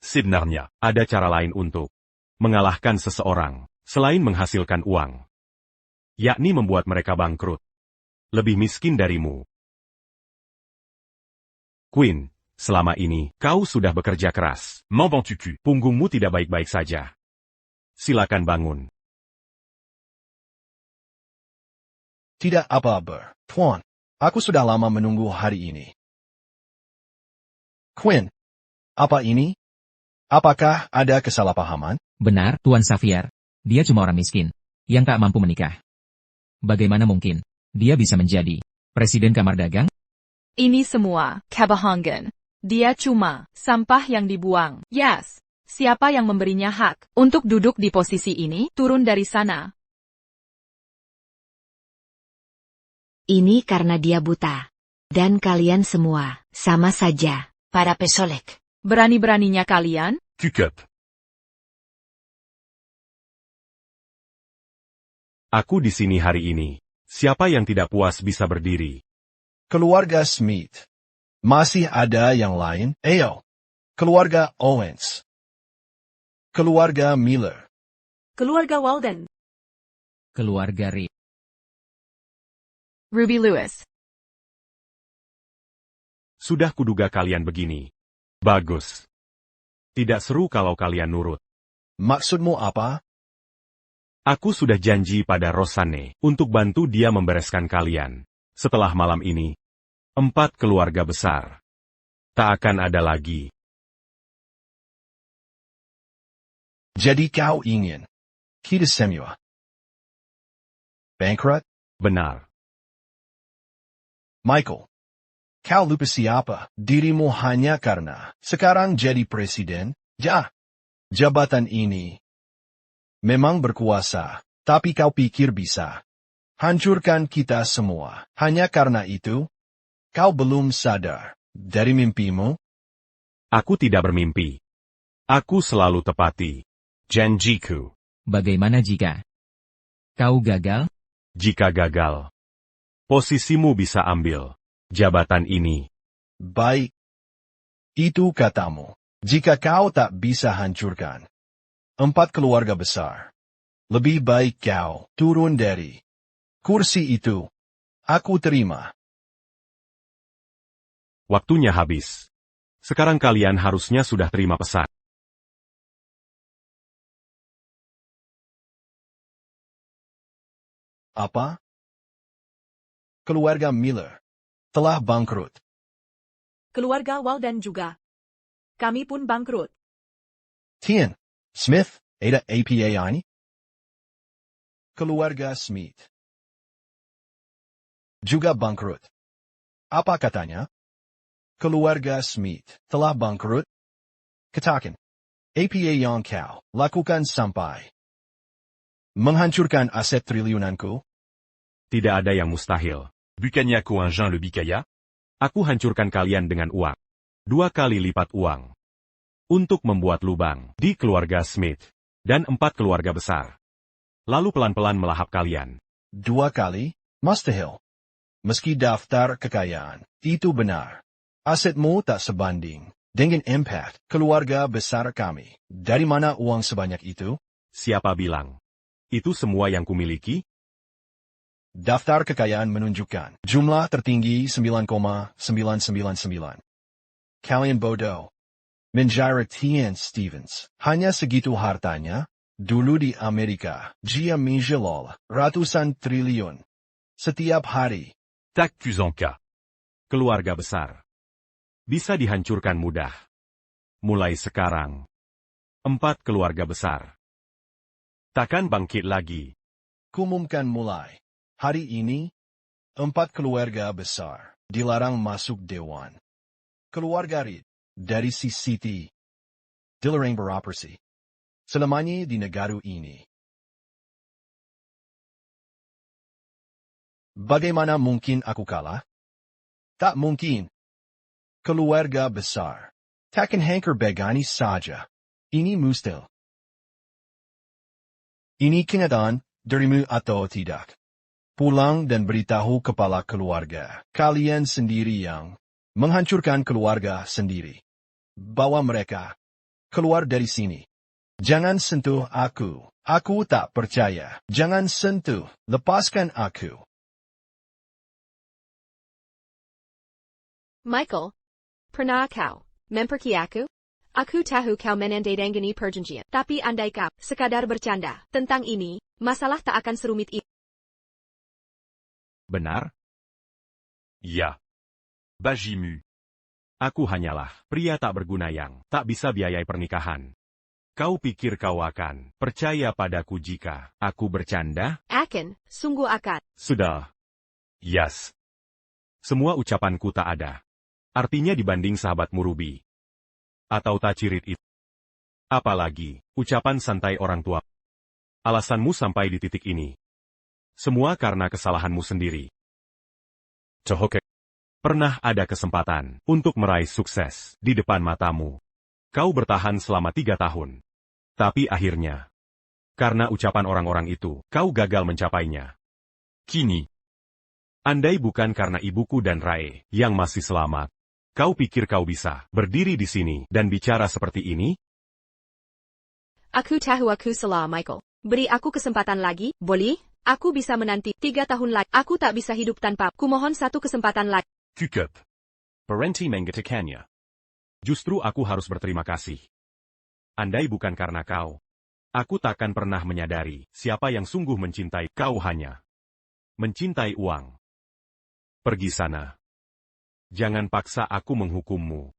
Sebenarnya, Ada cara lain untuk mengalahkan seseorang, selain menghasilkan uang. Yakni membuat mereka bangkrut. Lebih miskin darimu. Quinn, selama ini, kau sudah bekerja keras. m'en vends-tu cul? Punggungmu tidak baik-baik saja. Silakan bangun. Tidak apa-apa, Tuan. Aku sudah lama menunggu hari ini. Quinn, apa ini? Apakah ada kesalahpahaman? Benar, Tuan Xavier. Dia cuma orang miskin, yang tak mampu menikah. Bagaimana mungkin dia bisa menjadi Presiden Kamar Dagang? Ini semua kebohongan. Dia cuma sampah yang dibuang. Yes, Siapa yang memberinya hak untuk duduk di posisi ini? Turun dari sana. Ini karena dia buta. Dan kalian semua, sama saja, para pesolek. Berani-beraninya kalian? Cucup. Aku di sini hari ini. Siapa yang tidak puas bisa berdiri. Keluarga Smith. Masih ada yang lain? Ayo. Keluarga Owens. Keluarga Miller. Keluarga Walden. Keluarga Reed. Ruby Lewis. Sudah kuduga kalian begini. Bagus. Tidak seru kalau kalian nurut. Maksudmu apa? Aku sudah janji pada Rosanne untuk bantu dia membereskan kalian. Setelah malam ini, 4 keluarga besar. Tak akan ada lagi. Jadi kau ingin kita semua bankrupt? Benar. Michael, kau lupa siapa dirimu hanya karena sekarang jadi presiden? Jabatan ini memang berkuasa, tapi kau pikir bisa hancurkan kita semua hanya karena itu? Kau belum sadar dari mimpimu? Aku tidak bermimpi. Aku selalu tepati janjiku. Bagaimana jika kau gagal? Jika gagal, posisimu bisa ambil jabatan ini. Baik. Itu katamu. Jika kau tak bisa hancurkan 4 keluarga besar, lebih baik kau turun dari kursi itu. Aku terima. Waktunya habis. Sekarang kalian harusnya sudah terima pesan. Apa? Keluarga Miller telah bangkrut. Keluarga Walden juga. Kami pun bangkrut. Tien, Smith, ada APA ini? Keluarga Smith juga bangkrut. Apa katanya? Keluarga Smith telah bangkrut? Katakan, APA yang kau lakukan sampai menghancurkan aset triliunanku? Tidak ada yang mustahil. Bukannya aku un Jean le Bicaya? Aku hancurkan kalian dengan uang. 2 kali lipat uang. Untuk membuat lubang di keluarga Smith. Dan 4 keluarga besar. Lalu pelan-pelan melahap kalian. 2 kali? Mustahil. Meski daftar kekayaan itu benar, asetmu tak sebanding dengan impact keluarga besar kami. Dari mana uang sebanyak itu? Siapa bilang? Itu semua yang kumiliki? Daftar kekayaan menunjukkan jumlah tertinggi 9,999. Kalian bodoh. Menjara Tien Stevens hanya segitu hartanya? Dulu di Amerika, dia menjual ratusan triliun setiap hari. Tac Kuzanka. Keluarga besar. Bisa dihancurkan mudah. Mulai sekarang. 4 keluarga besar. Takkan bangkit lagi. Kumumkan mulai hari ini, 4 keluarga besar dilarang masuk dewan. Keluarga Reed dari CCT dilarang beroperasi selamanya di negara ini. Bagaimana mungkin aku kalah? Tak mungkin. Keluarga besar takkan hancur begini saja. Ini mustahil. Ini kenyataan darimu atau tidak? Pulang dan beritahu kepala keluarga kalian sendiri yang menghancurkan keluarga sendiri. Bawa mereka keluar dari sini. Jangan sentuh aku. Aku tak percaya. Jangan sentuh. Lepaskan aku. Michael, pernah kau memperki aku? Aku tahu kau menandatangani perjanjian, tapi andai kau sekadar bercanda tentang ini, masalah tak akan serumit itu. Benar? Ya. Bajimu. Aku hanyalah pria tak berguna yang tak bisa biayai pernikahan. Kau pikir kau akan percaya padaku jika aku bercanda? Akan, sungguh akan. Sudah. Yes. Semua ucapanku tak ada artinya dibanding sahabatmu Ruby. Atau tak cirit itu. Apalagi, ucapan santai orang tua. Alasanmu sampai di titik ini. Semua karena kesalahanmu sendiri. Cohoke. Pernah ada kesempatan untuk meraih sukses di depan matamu. Kau bertahan selama 3 tahun. Tapi akhirnya, karena ucapan orang-orang itu, kau gagal mencapainya. Kini, andai bukan karena ibuku dan Rae yang masih selamat, kau pikir kau bisa berdiri di sini dan bicara seperti ini? Aku tahu aku salah, Michael. Beri aku kesempatan lagi, boleh? Aku bisa menanti 3 tahun lagi. Aku tak bisa hidup tanpa. Kumohon 1 kesempatan lagi. Cukup. Berhenti mengatakannya. Justru aku harus berterima kasih. Andai bukan karena kau, aku takkan pernah menyadari siapa yang sungguh mencintai kau hanya mencintai uang. Pergi sana. Jangan paksa aku menghukummu.